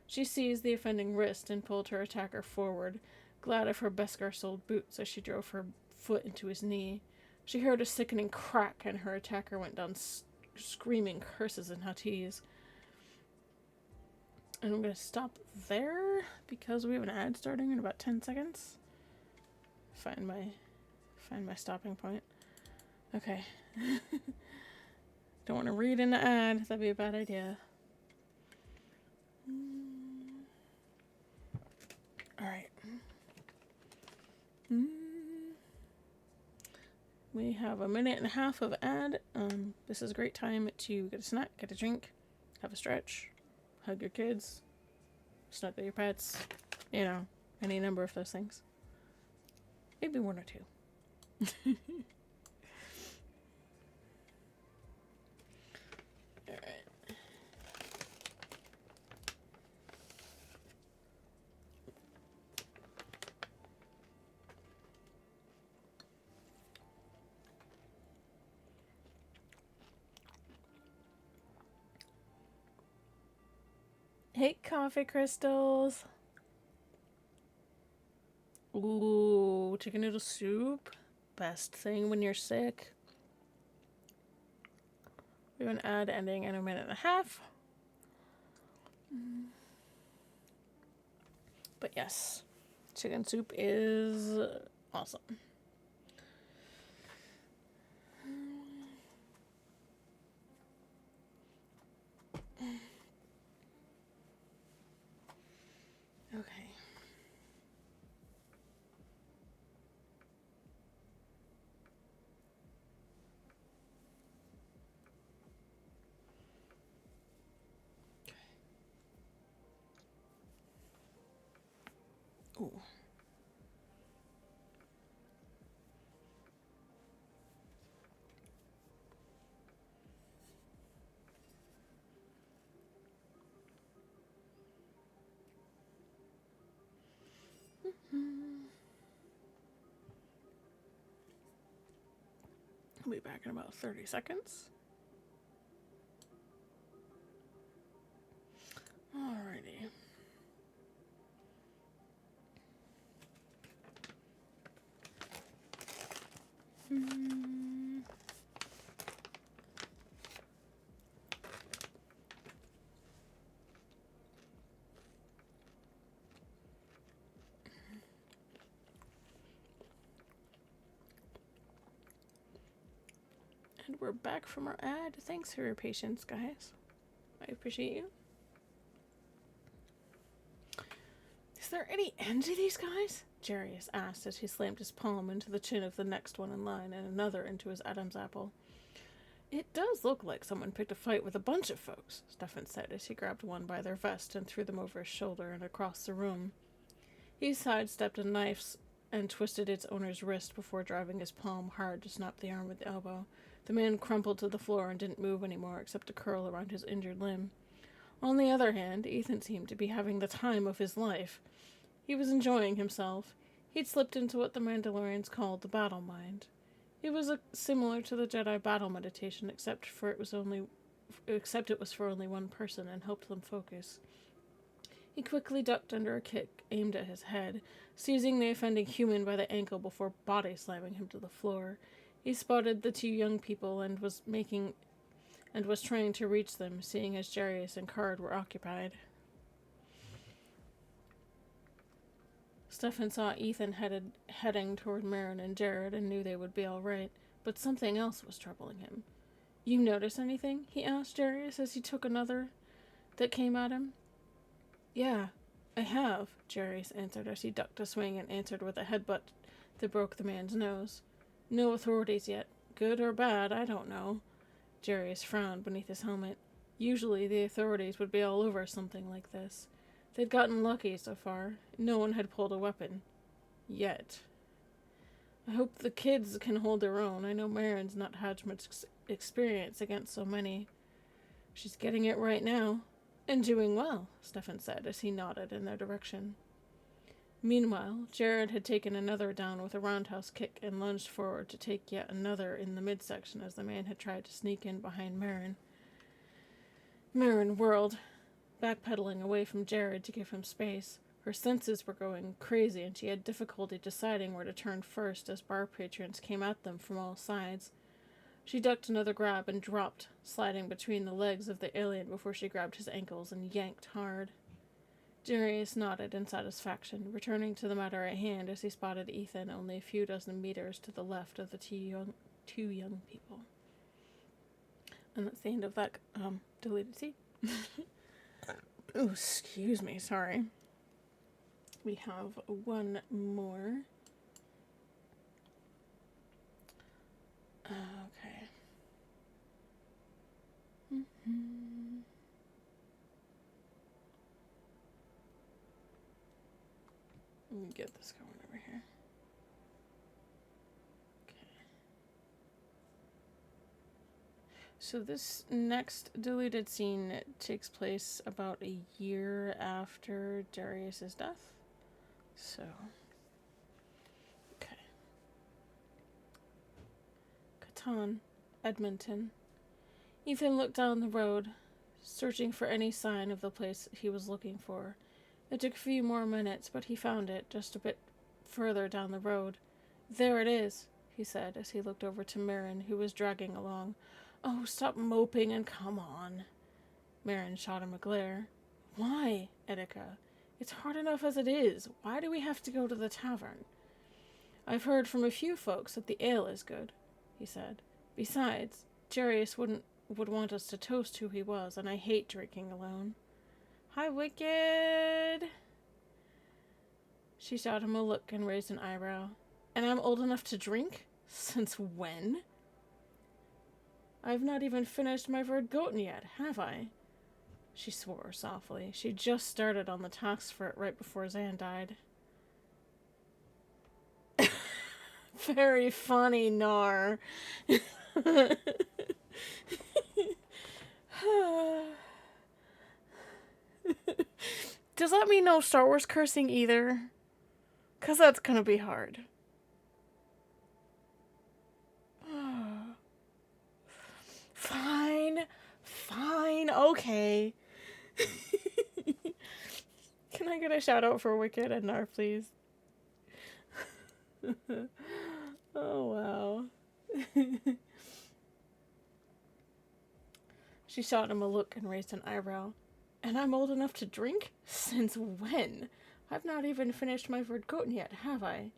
She seized the offending wrist and pulled her attacker forward, glad of her Beskar-soled boots as she drove her foot into his knee. She heard a sickening crack and her attacker went down screaming curses and Huttese. And I'm going to stop there because we have an ad starting in about 10 seconds. Find my stopping point. Okay. Don't want to read an ad. That'd be a bad idea. Alright. We have a minute and a half of ad. This is a great time to get a snack, get a drink, have a stretch, hug your kids, snuggle your pets, you know, any number of those things. Maybe one or two. Hey, coffee crystals. Ooh, chicken noodle soup. Best thing when you're sick. We have an ad ending in a minute and a half. But yes, chicken soup is awesome. Ooh. I'll be back in about 30 seconds. Alrighty. And we're back from our ad. Thanks for your patience, guys. I appreciate you. Is there any end to these guys? Jarius asked as he slammed his palm into the chin of the next one in line and another into his Adam's apple. It does look like someone picked a fight with a bunch of folks, Stefan said as he grabbed one by their vest and threw them over his shoulder and across the room. He sidestepped a knife and twisted its owner's wrist before driving his palm hard to snap the arm with the elbow. The man crumpled to the floor and didn't move anymore except to curl around his injured limb. On the other hand, Ethan seemed to be having the time of his life. He was enjoying himself. He'd slipped into what the Mandalorians called the battle mind. It was similar to the Jedi battle meditation, except it was for only one person and helped them focus. He quickly ducked under a kick aimed at his head, seizing the offending human by the ankle before body slamming him to the floor. He spotted the two young people and was trying to reach them, seeing as Jarius and Card were occupied. Stefan saw Ethan heading toward Marin and Jared and knew they would be all right, but something else was troubling him. You notice anything? He asked Jarius as he took another that came at him. Yeah, I have, Jarius answered as he ducked a swing and answered with a headbutt that broke the man's nose. No authorities yet. Good or bad, I don't know. Jarius frowned beneath his helmet. Usually the authorities would be all over something like this. They'd gotten lucky so far. No one had pulled a weapon. Yet. I hope the kids can hold their own. I know Marin's not had much experience against so many. She's getting it right now. And doing well, Stefan said as he nodded in their direction. Meanwhile, Jared had taken another down with a roundhouse kick and lunged forward to take yet another in the midsection as the man had tried to sneak in behind Marin. Marin whirled, backpedaling away from Jared to give him space. Her senses were going crazy and she had difficulty deciding where to turn first as bar patrons came at them from all sides. She ducked another grab and dropped, sliding between the legs of the alien before she grabbed his ankles and yanked hard. Jarius nodded in satisfaction, returning to the matter at hand as he spotted Ethan only a few dozen meters to the left of the two young people. And that's the end of that deleted scene. Oh, excuse me, sorry. We have one more. Okay. Let me get this going over here. Okay. So this next deleted scene takes place about a year after Darius's death. So, okay. Catan, Edmonton. Ethan looked down the road, searching for any sign of the place he was looking for. It took a few more minutes, but he found it just a bit further down the road. There it is, he said as he looked over to Marin, who was dragging along. Oh, stop moping and come on. Marin shot him a glare. Why, Etika? It's hard enough as it is. Why do we have to go to the tavern? I've heard from a few folks that the ale is good, he said. Besides, Jarius would want us to toast who he was, and I hate drinking alone. Hi, Wicked! She shot him a look and raised an eyebrow. And I'm old enough to drink? Since when? I've not even finished my vergoten yet, have I? She swore softly. She just started on the tax for it right before Zan died. Very funny, Nar. Does that mean no Star Wars cursing either? Because that's going to be hard. Fine. Fine. Okay. Can I get a shout out for Wicked and Nar, please? Oh, wow. She shot him a look and raised an eyebrow. And I'm old enough to drink? Since when? I've not even finished my vergoten yet, have I?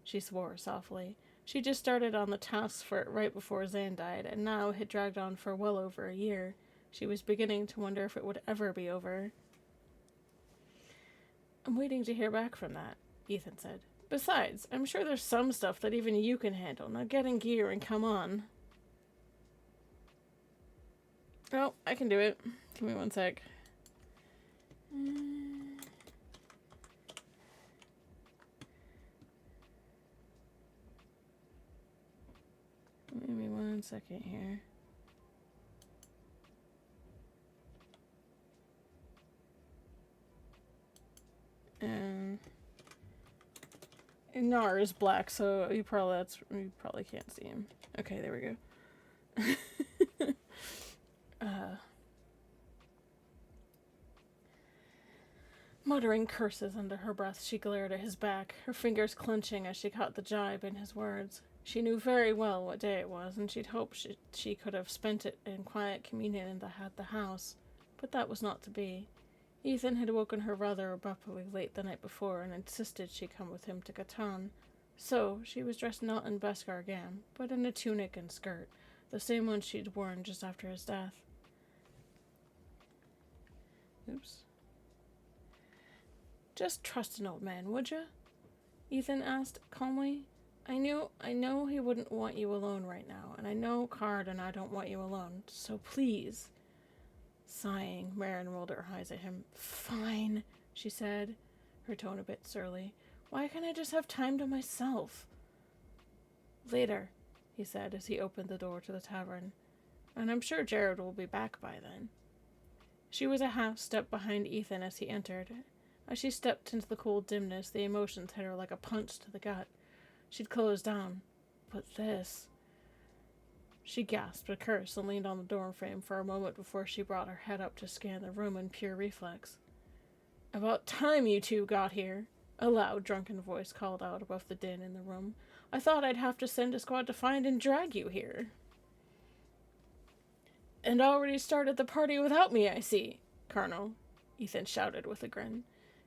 She swore softly. She just started on the task for it right before Zan died, and now it had dragged on for well over a year. She was beginning to wonder if it would ever be over. I'm waiting to hear back from that, Ethan said. Besides, I'm sure there's some stuff that even you can handle. Now get in gear and come on. Oh, I can do it. Give me one sec. Give me 1 second here. And Nar is black, so you probably can't see him. Okay, there we go. Muttering curses under her breath, she glared at his back, her fingers clenching as she caught the jibe in his words. She knew very well what day it was, and she'd hoped she could have spent it in quiet communion in the house. But that was not to be. Ethan had woken her rather abruptly late the night before and insisted she come with him to Catan. So, she was dressed not in Beskar Gam, but in a tunic and skirt, the same one she'd worn just after his death. Oops. Just trust an old man, would you? Ethan asked calmly. I know he wouldn't want you alone right now, and I know Card and I don't want you alone, so please. Sighing, Marin rolled her eyes at him. Fine, she said, her tone a bit surly. Why can't I just have time to myself? Later, he said as he opened the door to the tavern. And I'm sure Jared will be back by then. She was a half step behind Ethan as he entered. As she stepped into the cold dimness, the emotions hit her like a punch to the gut. She'd closed down. But this... She gasped a curse and leaned on the doorframe for a moment before she brought her head up to scan the room in pure reflex. About time you two got here, a loud, drunken voice called out above the din in the room. I thought I'd have to send a squad to find and drag you here. And already started the party without me, I see, Colonel, Ethan shouted with a grin.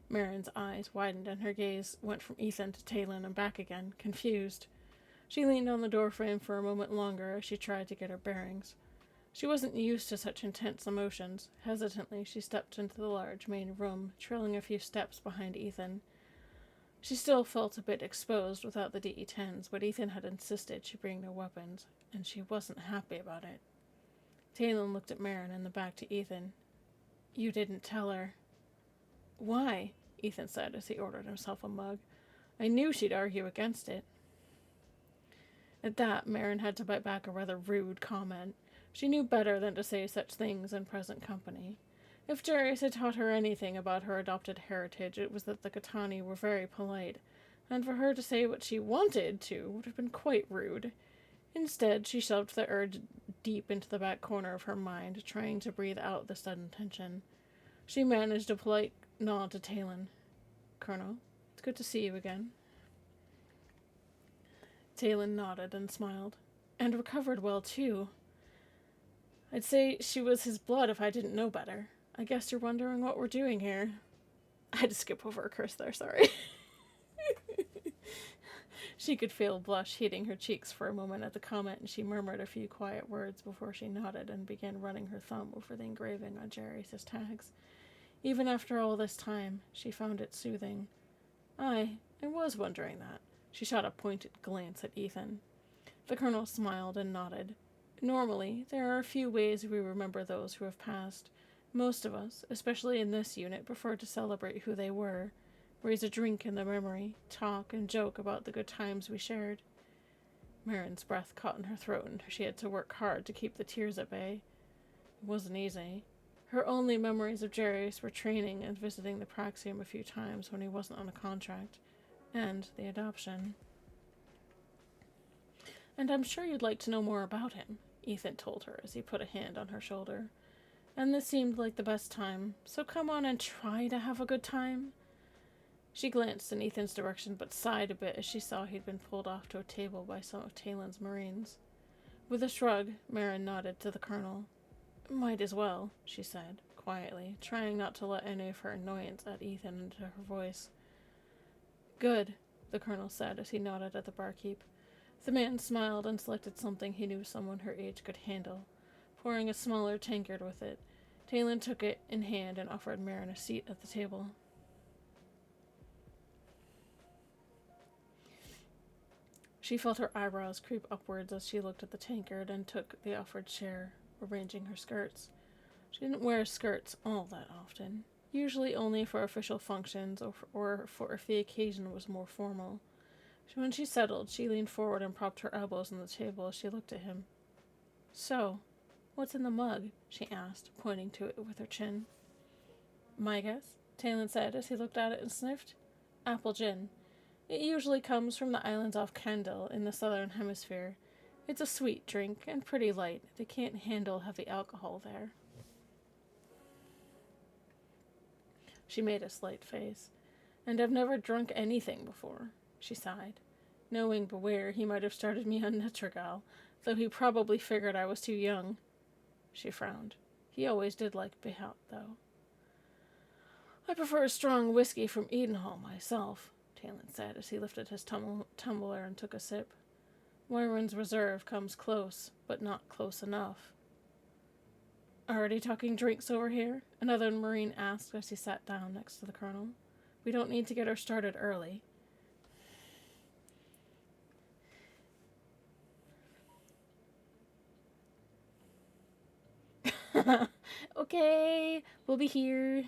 Marin's eyes widened and her gaze went from Ethan to Talon and back again, confused. She leaned on the doorframe for a moment longer as she tried to get her bearings. She wasn't used to such intense emotions. Hesitantly, she stepped into the large main room, trailing a few steps behind Ethan. She still felt a bit exposed without the DE-10s, but Ethan had insisted she bring no weapons, and she wasn't happy about it. Talon looked at Marin and then back to Ethan. You didn't tell her. Why? Ethan said as he ordered himself a mug. I knew she'd argue against it. At that, Marin had to bite back a rather rude comment. She knew better than to say such things in present company. If Jarius had taught her anything about her adopted heritage, it was that the Katani were very polite, and for her to say what she wanted to would have been quite rude. Instead, she shoved the urge deep into the back corner of her mind, trying to breathe out the sudden tension. She managed a polite nod to Talon. Colonel, it's good to see you again. Talon nodded and smiled. And recovered well, too. I'd say she was his blood if I didn't know better. I guess you're wondering what we're doing here. I had to skip over a curse there, sorry. She could feel blush heating her cheeks for a moment at the comment, and she murmured a few quiet words before she nodded and began running her thumb over the engraving on Jarius' tags. Even after all this time, she found it soothing. I was wondering that. She shot a pointed glance at Ethan. The colonel smiled and nodded. Normally, there are a few ways we remember those who have passed. Most of us, especially in this unit, prefer to celebrate who they were, raise a drink in their memory, talk and joke about the good times we shared. Marin's breath caught in her throat, and she had to work hard to keep the tears at bay. It wasn't easy. Her only memories of Jarius were training and visiting the Praxium a few times when he wasn't on a contract, and the adoption. "And I'm sure you'd like to know more about him," Ethan told her as he put a hand on her shoulder. "And this seemed like the best time, so come on and try to have a good time." She glanced in Ethan's direction, but sighed a bit as she saw he'd been pulled off to a table by some of Talon's Marines. With a shrug, Marin nodded to the colonel. "Might as well," she said, quietly, trying not to let any of her annoyance at Ethan into her voice. "Good," the colonel said as he nodded at the barkeep. The man smiled and selected something he knew someone her age could handle, pouring a smaller tankard with it. Talon took it in hand and offered Marin a seat at the table. She felt her eyebrows creep upwards as she looked at the tankard and took the offered chair, arranging her skirts. She didn't wear skirts all that often, usually only for official functions or for if the occasion was more formal. When she settled, she leaned forward and propped her elbows on the table as she looked at him. "So, what's in the mug?" she asked, pointing to it with her chin. "My guess," Talon said as he looked at it and sniffed. "Apple gin. It usually comes from the islands off Kendal in the southern hemisphere. It's a sweet drink and pretty light. They can't handle heavy alcohol there." She made a slight face. "And I've never drunk anything before," she sighed. "Knowing Beware, he might have started me on Netragal, though he probably figured I was too young." She frowned. He always did like Behat, though. "I prefer a strong whiskey from Edenhall myself," Talon said as he lifted his tumbler and took a sip. "Wyron's Reserve comes close, but not close enough." "Already talking drinks over here?" another Marine asked as he sat down next to the colonel. "We don't need to get her started early." "Okay, we'll be here."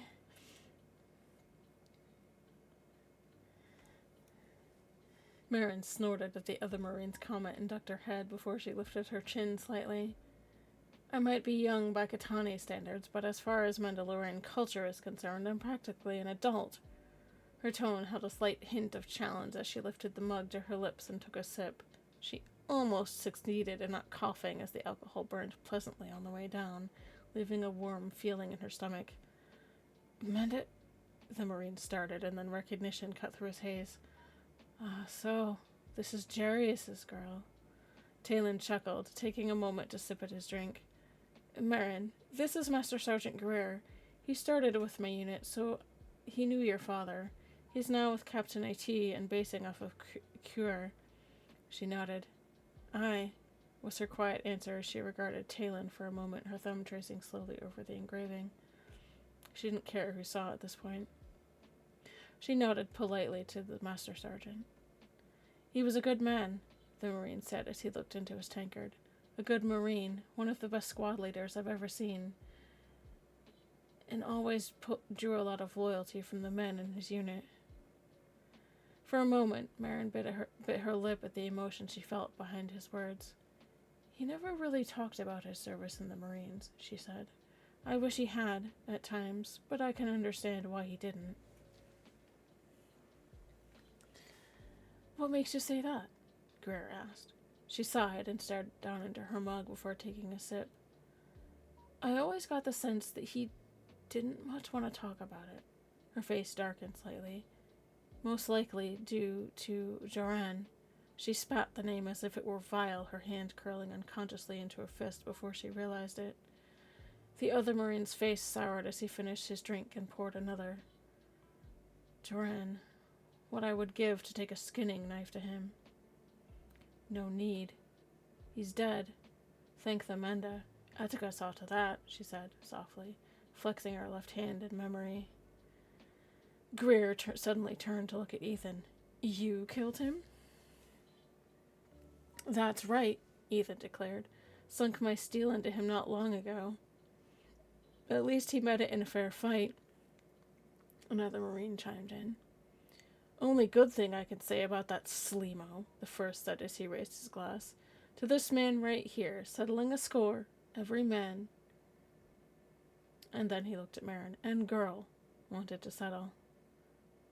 Marin snorted at the other Marine's comment and ducked her head before she lifted her chin slightly. "I might be young by Katani standards, but as far as Mandalorian culture is concerned, I'm practically an adult." Her tone held a slight hint of challenge as she lifted the mug to her lips and took a sip. She almost succeeded in not coughing as the alcohol burned pleasantly on the way down, leaving a warm feeling in her stomach. The Marine started, and then recognition cut through his haze. So, this is Jarius's girl." Talon chuckled, taking a moment to sip at his drink. "Marin, this is Master Sergeant Greer. He started with my unit, so he knew your father. He's now with Captain AT and basing off of Cure." She nodded. "Aye," was her quiet answer as she regarded Talon for a moment, her thumb tracing slowly over the engraving. She didn't care who saw at this point. She nodded politely to the Master Sergeant. "He was a good man," the Marine said as he looked into his tankard. "A good Marine, one of the best squad leaders I've ever seen, and always drew a lot of loyalty from the men in his unit." For a moment, Marin bit her lip at the emotion she felt behind his words. "He never really talked about his service in the Marines," she said. "I wish he had, at times, but I can understand why he didn't." "What makes you say that?" Greer asked. She sighed and stared down into her mug before taking a sip. "I always got the sense that he didn't much want to talk about it." Her face darkened slightly. "Most likely due to Joran." She spat the name as if it were vile, her hand curling unconsciously into a fist before she realized it. The other Marine's face soured as he finished his drink and poured another. "Joran. What I would give to take a skinning knife to him." "No need. He's dead. Thank the Menda. Attica saw to that," she said, softly, flexing her left hand in memory. Greer suddenly turned to look at Ethan. "You killed him?" "That's right," Ethan declared. "Sunk my steel into him not long ago. At least he met it in a fair fight," another Marine chimed in. Only good thing I can say about that Sleemo, the first said as he raised his glass. To this man right here, settling a score, every man, and then he looked at Marin, and girl, wanted to settle.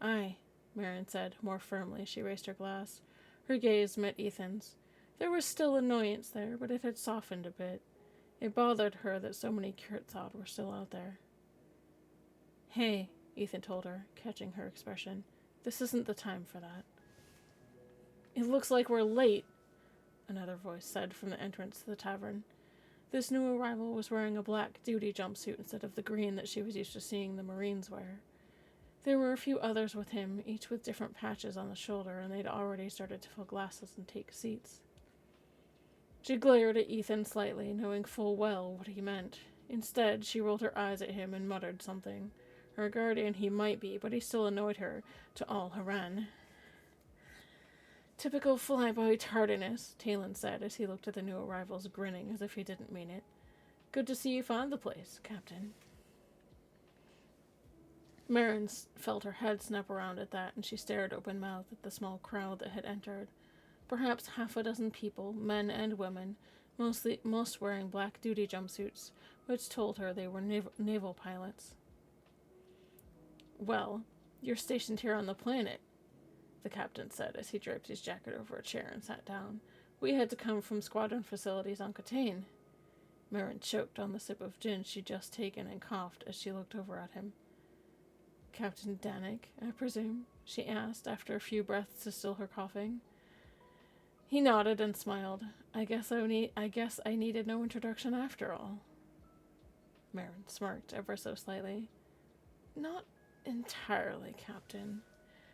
Aye, Marin said, more firmly as she raised her glass. Her gaze met Ethan's. There was still annoyance there, but it had softened a bit. It bothered her that so many Kurtzad were still out there. Hey, Ethan told her, catching her expression. This isn't the time for that. It looks like we're late, another voice said from the entrance to the tavern. This new arrival was wearing a black duty jumpsuit instead of the green that she was used to seeing the Marines wear. There were a few others with him, each with different patches on the shoulder, and they'd already started to fill glasses and take seats. She glared at Ethan slightly, knowing full well what he meant. Instead, she rolled her eyes at him and muttered something. Her guardian he might be, but he still annoyed her to all Haran. Typical flyboy tardiness, Talon said as he looked at the new arrivals, grinning as if he didn't mean it. Good to see you found the place, Captain. Marin felt her head snap around at that, and she stared open-mouthed at the small crowd that had entered. Perhaps half a dozen people, men and women, most wearing black duty jumpsuits, which told her they were naval pilots. Well, you're stationed here on the planet, the captain said as he draped his jacket over a chair and sat down. We had to come from squadron facilities on Catane. Marin choked on the sip of gin she'd just taken and coughed as she looked over at him. Captain Danik, I presume? She asked after a few breaths to still her coughing. He nodded and smiled. I guess I needed no introduction after all. Marin smirked ever so slightly. Not entirely, Captain.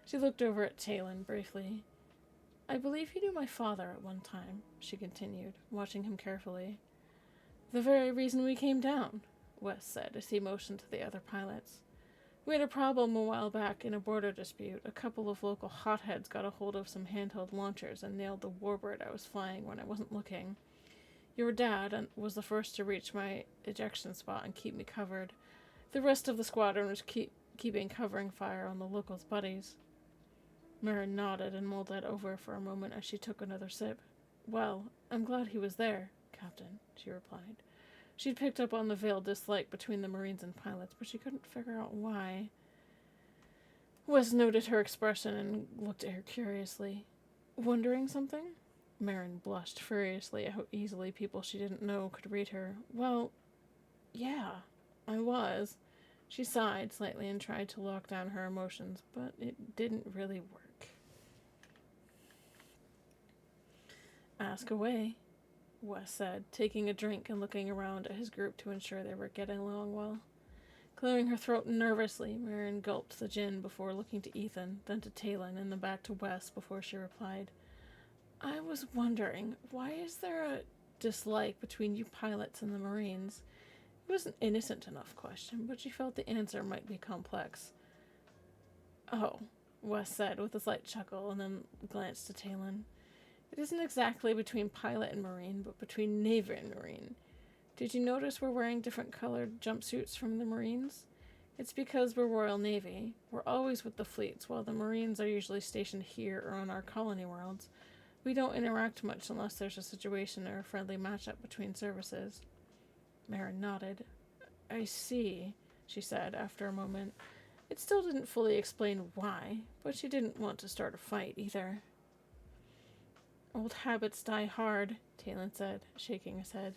She looked over at Talon briefly. I believe you knew my father at one time, she continued, watching him carefully. The very reason we came down, Wes said as he motioned to the other pilots. We had a problem a while back in a border dispute. A couple of local hotheads got a hold of some handheld launchers and nailed the warbird I was flying when I wasn't looking. Your dad was the first to reach my ejection spot and keep me covered. The rest of the squadron was keeping covering fire on the locals' buddies. Marin nodded and mulled that over for a moment as she took another sip. Well, I'm glad he was there, Captain, she replied. She'd picked up on the veiled dislike between the Marines and pilots, but she couldn't figure out why. Wes noted her expression and looked at her curiously. Wondering something? Marin blushed furiously at how easily people she didn't know could read her. Well, yeah, I was. She sighed slightly and tried to lock down her emotions, but it didn't really work. Ask away, Wes said, taking a drink and looking around at his group to ensure they were getting along well. Clearing her throat nervously, Marin gulped the gin before looking to Ethan, then to Talon, and then back to Wes before she replied. I was wondering, why is there a dislike between you pilots and the Marines? It was an innocent enough question, but she felt the answer might be complex. Oh, Wes said with a slight chuckle, and then glanced to Talon. It isn't exactly between pilot and Marine, but between Navy and Marine. Did you notice we're wearing different colored jumpsuits from the Marines? It's because we're Royal Navy. We're always with the fleets, while the Marines are usually stationed here or on our colony worlds. We don't interact much unless there's a situation or a friendly matchup between services. Marin nodded. I see, she said after a moment. It still didn't fully explain why, but she didn't want to start a fight either. Old habits die hard, Talon said, shaking his head.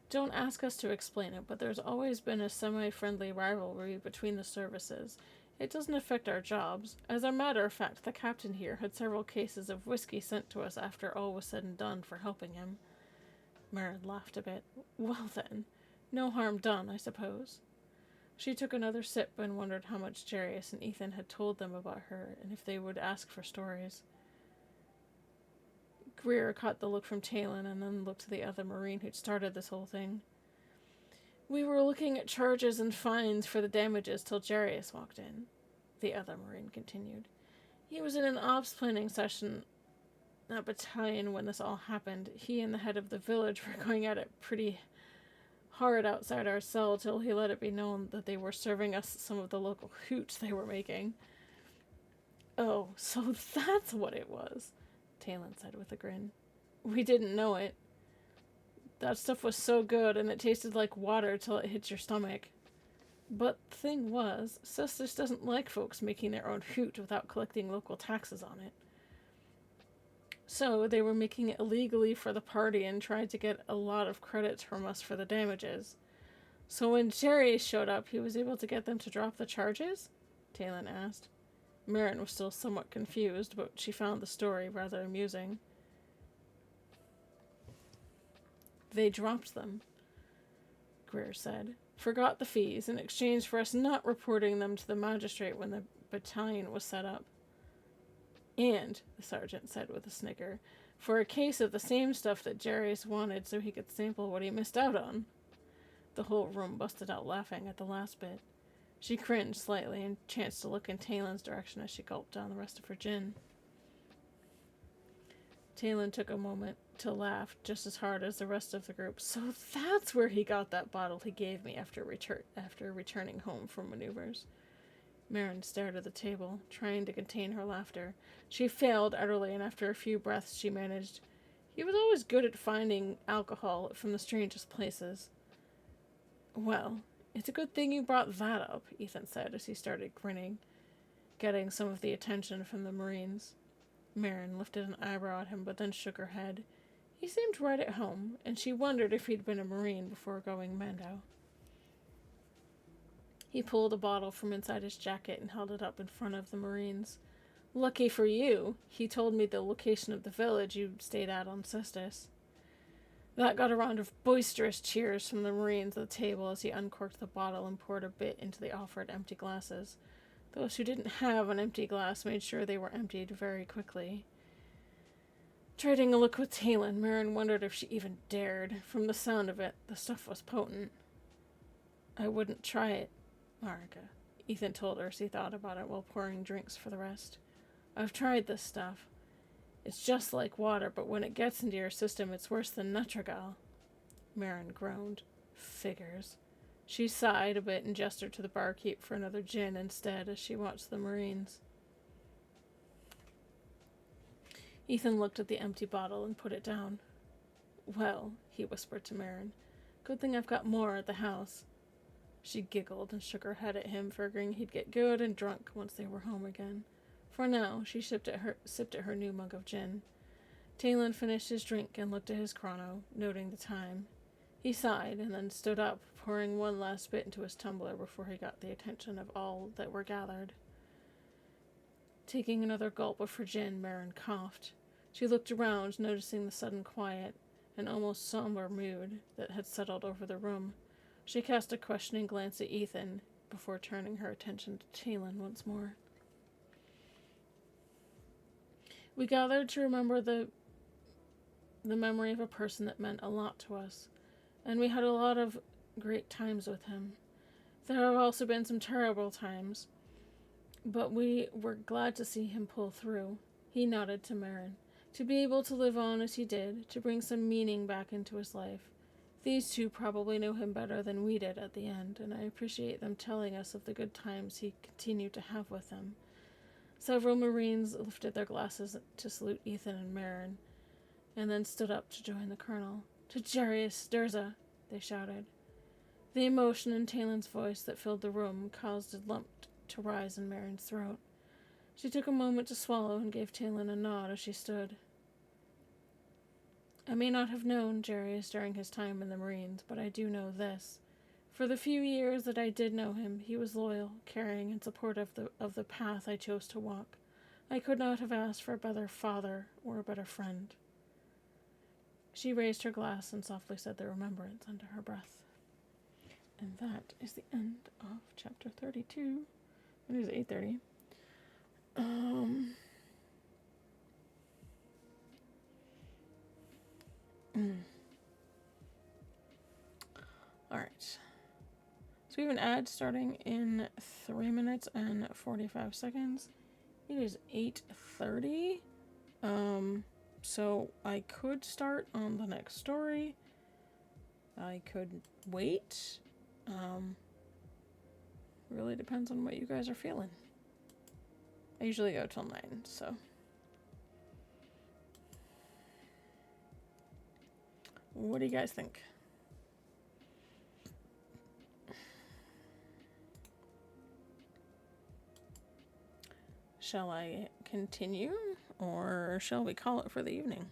Don't ask us to explain it, but there's always been a semi-friendly rivalry between the services. It doesn't affect our jobs. As a matter of fact, the captain here had several cases of whiskey sent to us after all was said and done for helping him. Marin laughed a bit. Well then, no harm done, I suppose. She took another sip and wondered how much Jarius and Ethan had told them about her, and if they would ask for stories. Greer caught the look from Talon and then looked to the other Marine who'd started this whole thing. We were looking at charges and fines for the damages till Jarius walked in, the other Marine continued. He was in an ops planning session at battalion when this all happened. He and the head of the village were going at it pretty hard outside our cell till he let it be known that they were serving us some of the local hooch they were making. Oh, so that's what it was, Talon said with a grin. We didn't know it. That stuff was so good, and it tasted like water till it hit your stomach. But the thing was, Sisters doesn't like folks making their own hooch without collecting local taxes on it. So they were making it illegally for the party and tried to get a lot of credits from us for the damages. So when Jerry showed up, he was able to get them to drop the charges? Talon asked. Marin was still somewhat confused, but she found the story rather amusing. They dropped them, Greer said. Forgot the fees in exchange for us not reporting them to the magistrate when the battalion was set up. And, the sergeant said with a snicker, for a case of the same stuff that Jerry's wanted so he could sample what he missed out on. The whole room busted out laughing at the last bit. She cringed slightly and chanced to look in Talon's direction as she gulped down the rest of her gin. Talon took a moment to laugh just as hard as the rest of the group. So that's where he got that bottle he gave me after returning home from maneuvers. Marin stared at the table, trying to contain her laughter. She failed utterly, and after a few breaths she managed, "He was always good at finding alcohol from the strangest places." "Well, it's a good thing you brought that up," Ethan said as he started grinning, getting some of the attention from the Marines. Marin lifted an eyebrow at him, but then shook her head. He seemed right at home, and she wondered if he'd been a Marine before going Mando. He pulled a bottle from inside his jacket and held it up in front of the Marines. "Lucky for you, he told me the location of the village you stayed at on Cestus." That got a round of boisterous cheers from the Marines at the table as he uncorked the bottle and poured a bit into the offered empty glasses. Those who didn't have an empty glass made sure they were emptied very quickly. Trading a look with Talon, Marin wondered if she even dared. From the sound of it, the stuff was potent. "I wouldn't try it, Marika," Ethan told her as he thought about it while pouring drinks for the rest. "I've tried this stuff. It's just like water, but when it gets into your system, it's worse than Nutrigal." Marin groaned. Figures. She sighed a bit and gestured to the barkeep for another gin instead as she watched the Marines. Ethan looked at the empty bottle and put it down. "Well," he whispered to Marin, "good thing I've got more at the house." She giggled and shook her head at him, figuring he'd get good and drunk once they were home again. For now, she sipped at her new mug of gin. Talon finished his drink and looked at his chrono, noting the time. He sighed and then stood up, pouring one last bit into his tumbler before he got the attention of all that were gathered. Taking another gulp of her gin, Marin coughed. She looked around, noticing the sudden quiet and almost somber mood that had settled over the room. She cast a questioning glance at Ethan before turning her attention to Talon once more. "We gathered to remember the memory of a person that meant a lot to us, and we had a lot of great times with him. There have also been some terrible times, but we were glad to see him pull through." He nodded to Marin. "To be able to live on as he did, to bring some meaning back into his life. These two probably know him better than we did at the end, and I appreciate them telling us of the good times he continued to have with them." Several Marines lifted their glasses to salute Ethan and Marin, and then stood up to join the colonel. "To Jarius Durza," they shouted. The emotion in Talon's voice that filled the room caused a lump to rise in Marin's throat. She took a moment to swallow and gave Talon a nod as she stood. "I may not have known Jarius during his time in the Marines, but I do know this. For the few years that I did know him, he was loyal, caring, and supportive of the path I chose to walk. I could not have asked for a better father or a better friend." She raised her glass and softly said the remembrance under her breath. And that is the end of chapter 32. It is 8:30. Alright. So we have an ad starting in 3 minutes and 45 seconds. It is 8:30. So I could start on the next story. I could wait. Really depends on what you guys are feeling. I usually go till 9, so. What do you guys think? Shall I continue, or shall we call it for the evening?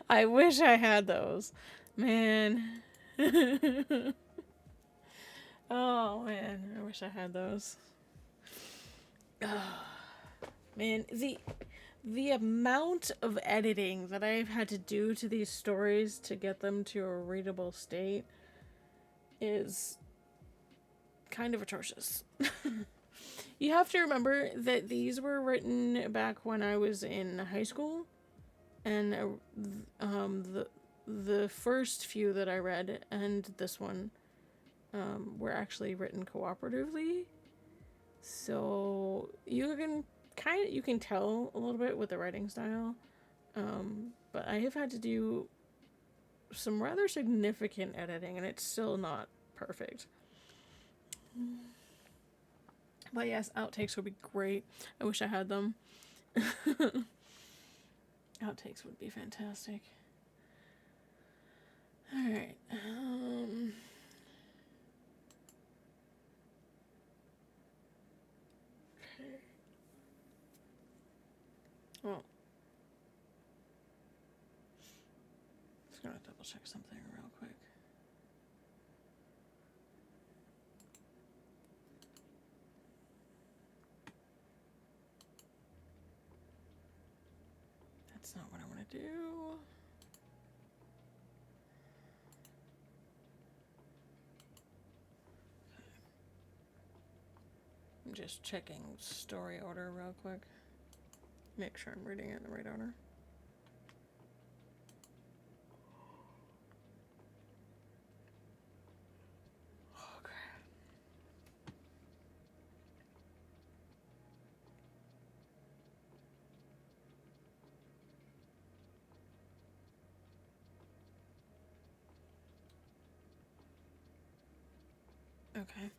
I wish I had those. Man. Oh, man. I wish I had those. Oh, man, the amount of editing that I've had to do to these stories to get them to a readable state is kind of atrocious. You have to remember that these were written back when I was in high school, and the first few that I read and this one were actually written cooperatively. So you can tell a little bit with the writing style, but I have had to do some rather significant editing, and it's still not perfect. But yes, outtakes would be great. I wish I had them. Outtakes would be fantastic. Alright. Okay. Well, just gonna double check something real quick. That's not what I want to do. I'm just checking story order real quick. Make sure I'm reading it in the right order. Okay.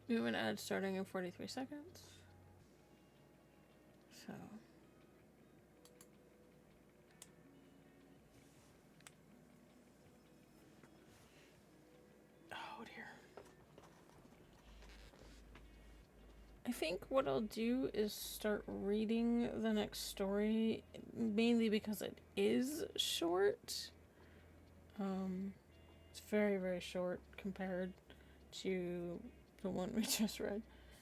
We have an ad starting in 43 seconds. So. Oh dear. I think what I'll do is start reading the next story, mainly because it is short. It's very, very short compared to the one we just read,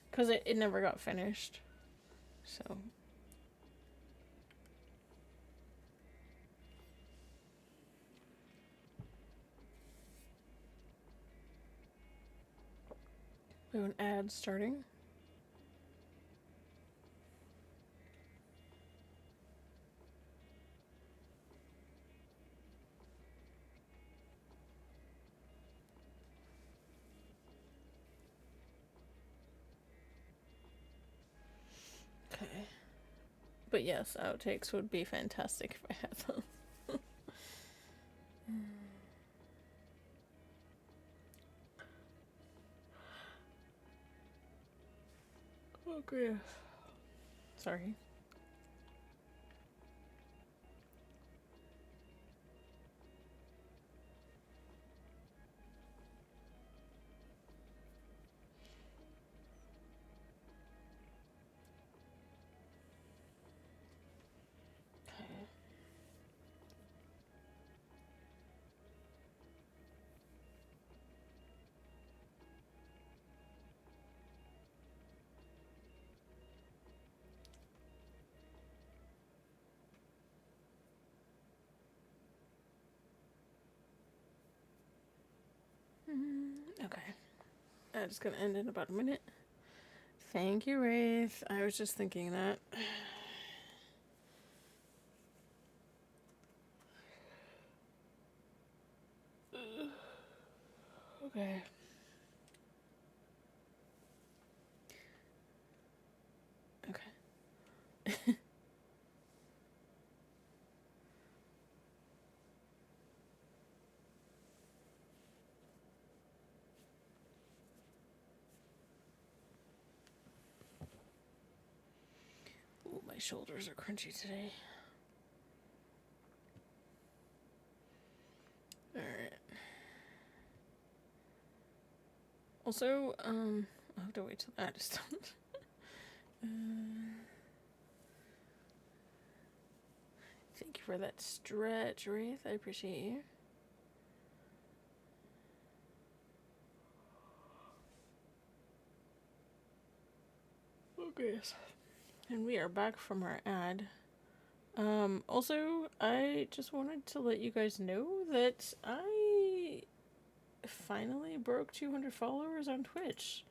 because it never got finished. So. We have an ad starting. Okay. But yes, outtakes would be fantastic if I had them. Okay. Sorry. Okay. It's gonna end in about a minute. Thank you, Wraith. I was just thinking that. Okay. Okay. Ooh, my shoulders are crunchy today. Alright. Also, I'll have to wait till that is done. Thank you for that stretch, Wraith. I appreciate you. Okay. And we are back from our ad. Also, I just wanted to let you guys know that I finally broke 200 followers on Twitch.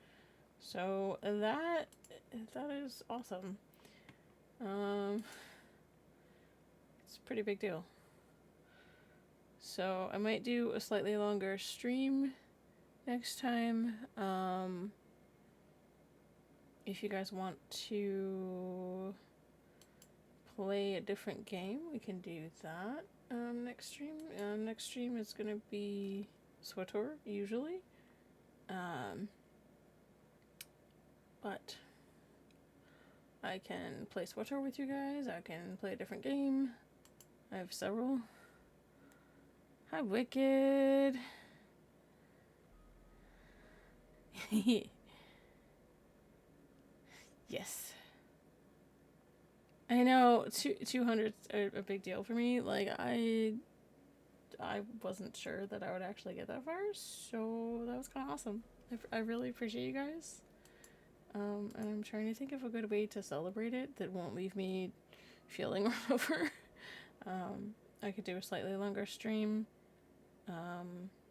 So that is awesome. It's a pretty big deal. So I might do a slightly longer stream next time. If you guys want to play a different game, we can do that next stream. Next stream is gonna be SWTOR, usually. But I can play SWTOR with you guys. I can play a different game. I have several. Hi, Wicked. Yes. I know 200's a big deal for me. Like I wasn't sure that I would actually get that far, so that was kind of awesome. I really appreciate you guys. And I'm trying to think of a good way to celebrate it that won't leave me feeling run over. I could do a slightly longer stream. I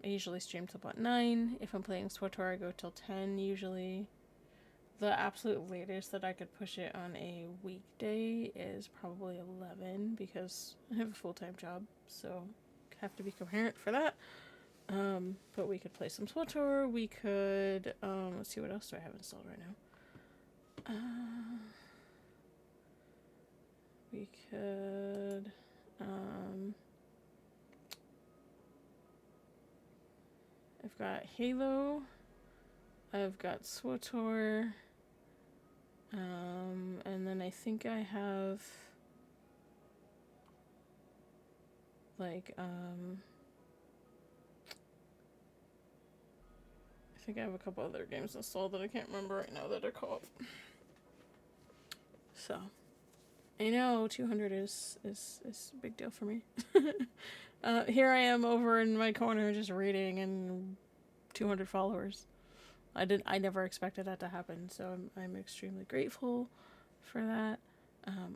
usually stream till about 9. If I'm playing SWTOR, I go till 10 usually. The absolute latest that I could push it on a weekday is probably 11 because I have a full-time job, so have to be coherent for that. But we could play some SWTOR. We could, let's see, what else do I have installed right now? We could, I've got Halo. I've got SWTOR. And then I think I have like I think I have a couple other games installed that I can't remember right now that are co-op. So I know 200 is a big deal for me. Here I am over in my corner just reading and 200 followers. I never expected that to happen, so I'm extremely grateful for that.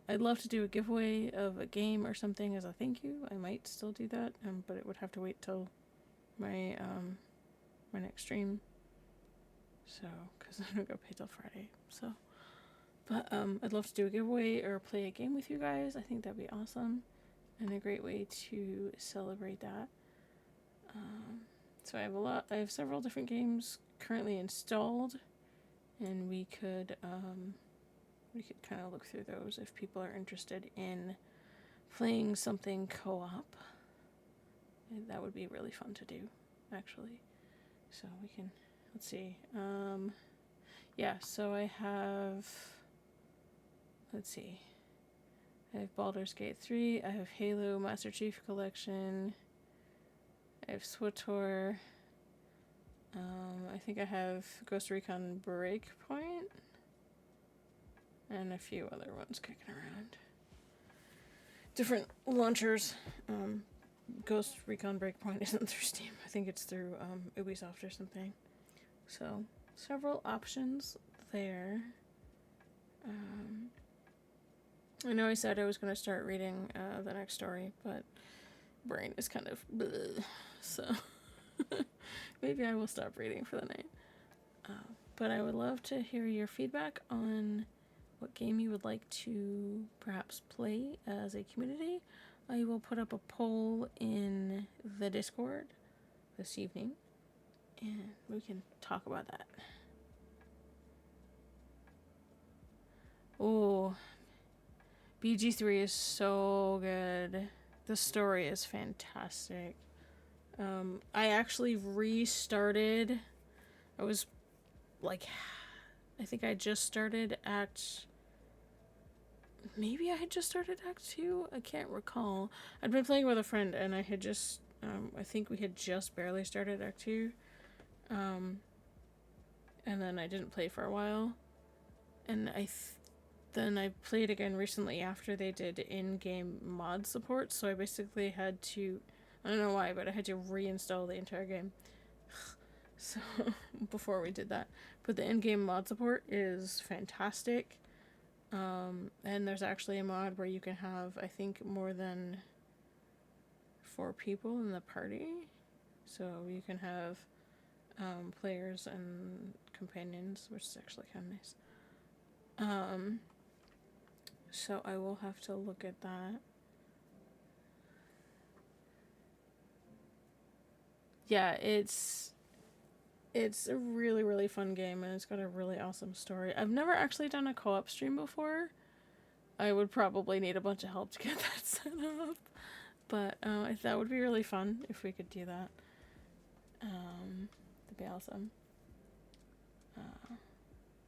I'd love to do a giveaway of a game or something as a thank you. I might still do that, but it would have to wait till my my next stream. So, because I don't get paid till Friday. So, but I'd love to do a giveaway or play a game with you guys. I think that'd be awesome and a great way to celebrate that. So I have several different games currently installed, and we could kind of look through those if people are interested in playing something co-op. And that would be really fun to do, actually. So we can, let's see. Yeah, so I have, let's see. I have Baldur's Gate 3, I have Halo Master Chief Collection, I have SWTOR, I think I have Ghost Recon Breakpoint, and a few other ones kicking around. Different launchers. Ghost Recon Breakpoint isn't through Steam. I think it's through Ubisoft or something. So, several options there. I know I said I was going to start reading the next story, but brain is kind of bleh, so maybe I will stop reading for the night. But I would love to hear your feedback on what game you would like to perhaps play as a community. I will put up a poll in the Discord this evening. And we can talk about that. Oh, BG3 is so good. The story is fantastic. I actually restarted. I was like, I think I just started Act. Maybe I had just started Act 2? I can't recall. I'd been playing with a friend and I had just, I think we had just barely started Act 2. And then I didn't play for a while. And then I played again recently after they did in-game mod support, so I basically had to, I don't know why, but I had to reinstall the entire game. So, before we did that. But the in-game mod support is fantastic. And there's actually a mod where you can have, I think, more than 4 people in the party. So you can have players and companions, which is actually kind of nice. So I will have to look at that. Yeah, it's a really, really fun game, and it's got a really awesome story. I've never actually done a co-op stream before. I would probably need a bunch of help to get that set up. But that would be really fun if we could do that. That'd be awesome.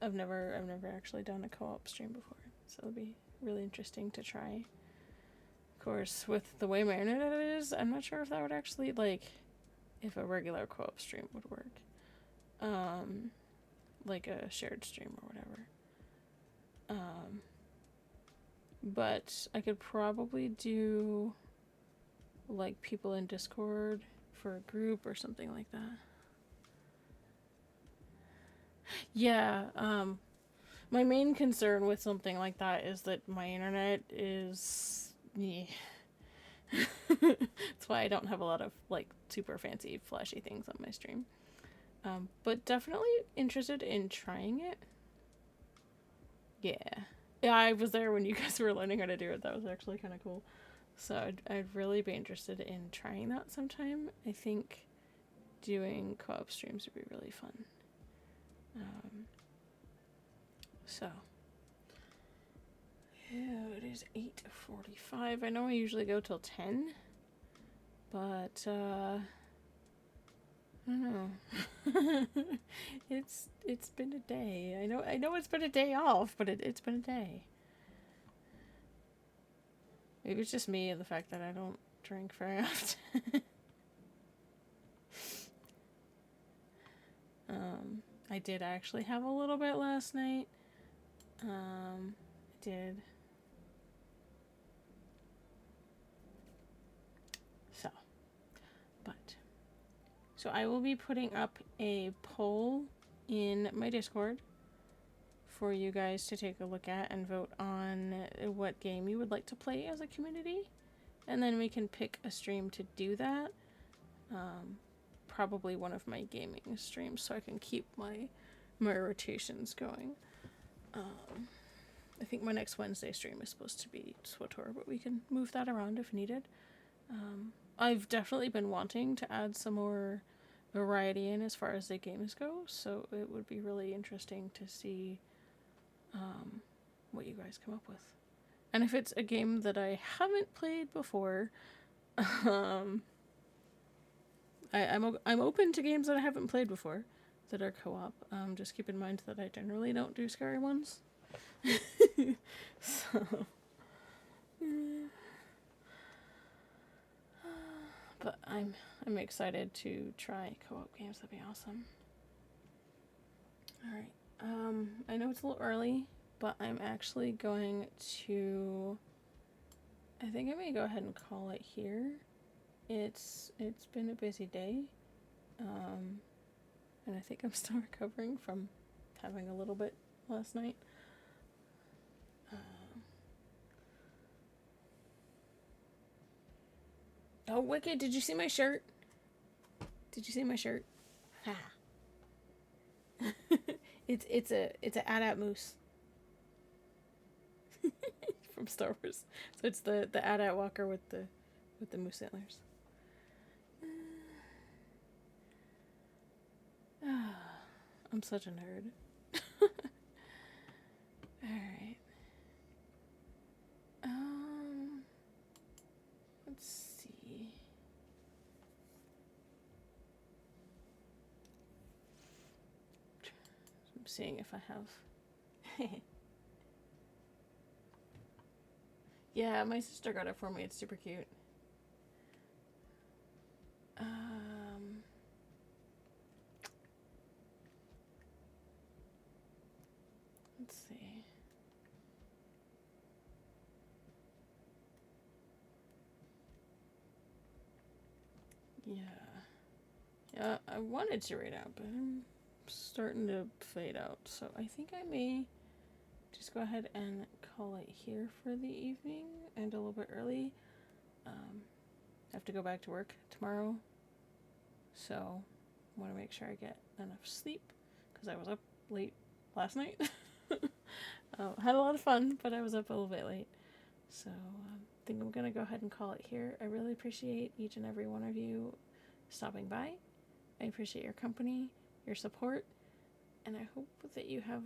I've never actually done a co-op stream before, so it'll be really interesting to try. Of course, with the way my internet is, I'm not sure if that would actually, like, if a regular co-op stream would work. Like a shared stream or whatever. But I could probably do, like, people in Discord for a group or something like that. Yeah, my main concern with something like that is that my internet is... That's why I don't have a lot of, like, super fancy, flashy things on my stream. But definitely interested in trying it. Yeah. Yeah, I was there when you guys were learning how to do it. That was actually kind of cool. So I'd really be interested in trying that sometime. I think doing co-op streams would be really fun. So. Yeah, it is 8:45. I know I usually go till 10. But, I don't know. It's been a day. I know it's been a day off, but it's been a day. Maybe it's just me and the fact that I don't drink very often. I did actually have a little bit last night. I did. So I will be putting up a poll in my Discord for you guys to take a look at and vote on what game you would like to play as a community. And then we can pick a stream to do that. Probably one of my gaming streams so I can keep my rotations going. I think my next Wednesday stream is supposed to be SWTOR, but we can move that around if needed. I've definitely been wanting to add some more variety in as far as the games go, so it would be really interesting to see what you guys come up with. And if it's a game that I haven't played before, I'm open to games that I haven't played before that are co-op. Just keep in mind that I generally don't do scary ones. So... But I'm excited to try co-op games. That'd be awesome. Alright. I know it's a little early, but I'm actually going to... I think I may go ahead and call it here. It's been a busy day. And I think I'm still recovering from having a little bit last night. Oh, Wicked, did you see my shirt? Did you see my shirt? Ha. It's a AT-AT moose. From Star Wars. So it's the AT-AT walker with the moose antlers. I'm such a nerd. Alright. Let's see. I'm seeing if I have. Yeah, my sister got it for me. It's super cute. Let's see. Yeah, I wanted to read out, but I'm starting to fade out. So I think I may just go ahead and call it here for the evening and a little bit early. I have to go back to work tomorrow, so I want to make sure I get enough sleep because I was up late last night. Had a lot of fun, but I was up a little bit late. So I think I'm going to go ahead and call it here. I really appreciate each and every one of you stopping by. I appreciate your company, your support, and I hope that you have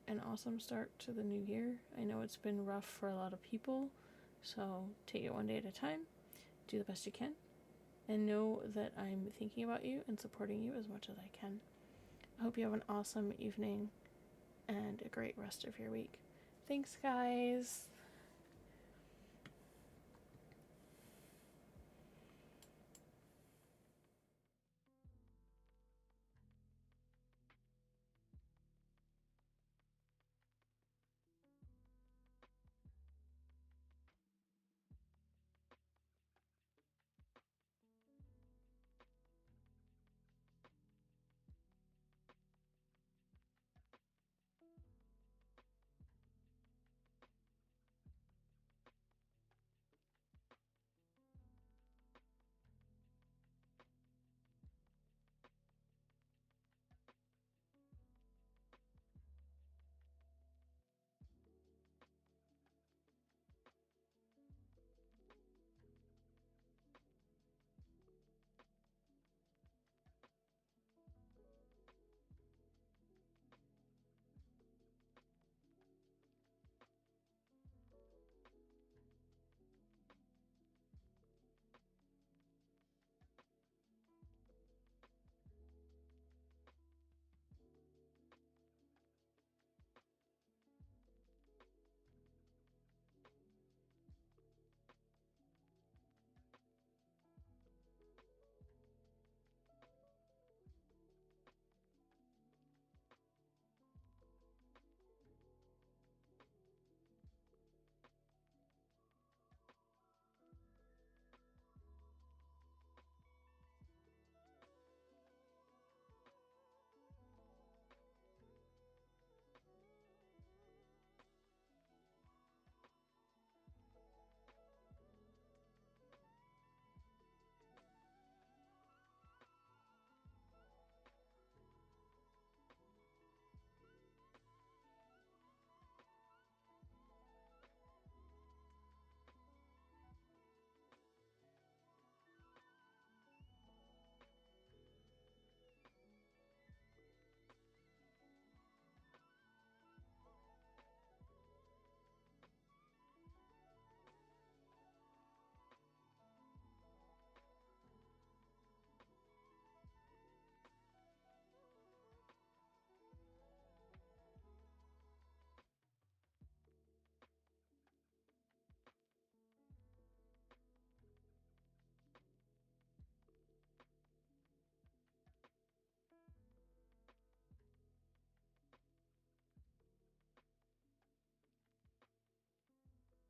an awesome start to the new year. I know it's been rough for a lot of people, so take it one day at a time. Do the best you can, and know that I'm thinking about you and supporting you as much as I can. I hope you have an awesome evening and a great rest of your week. Thanks, guys.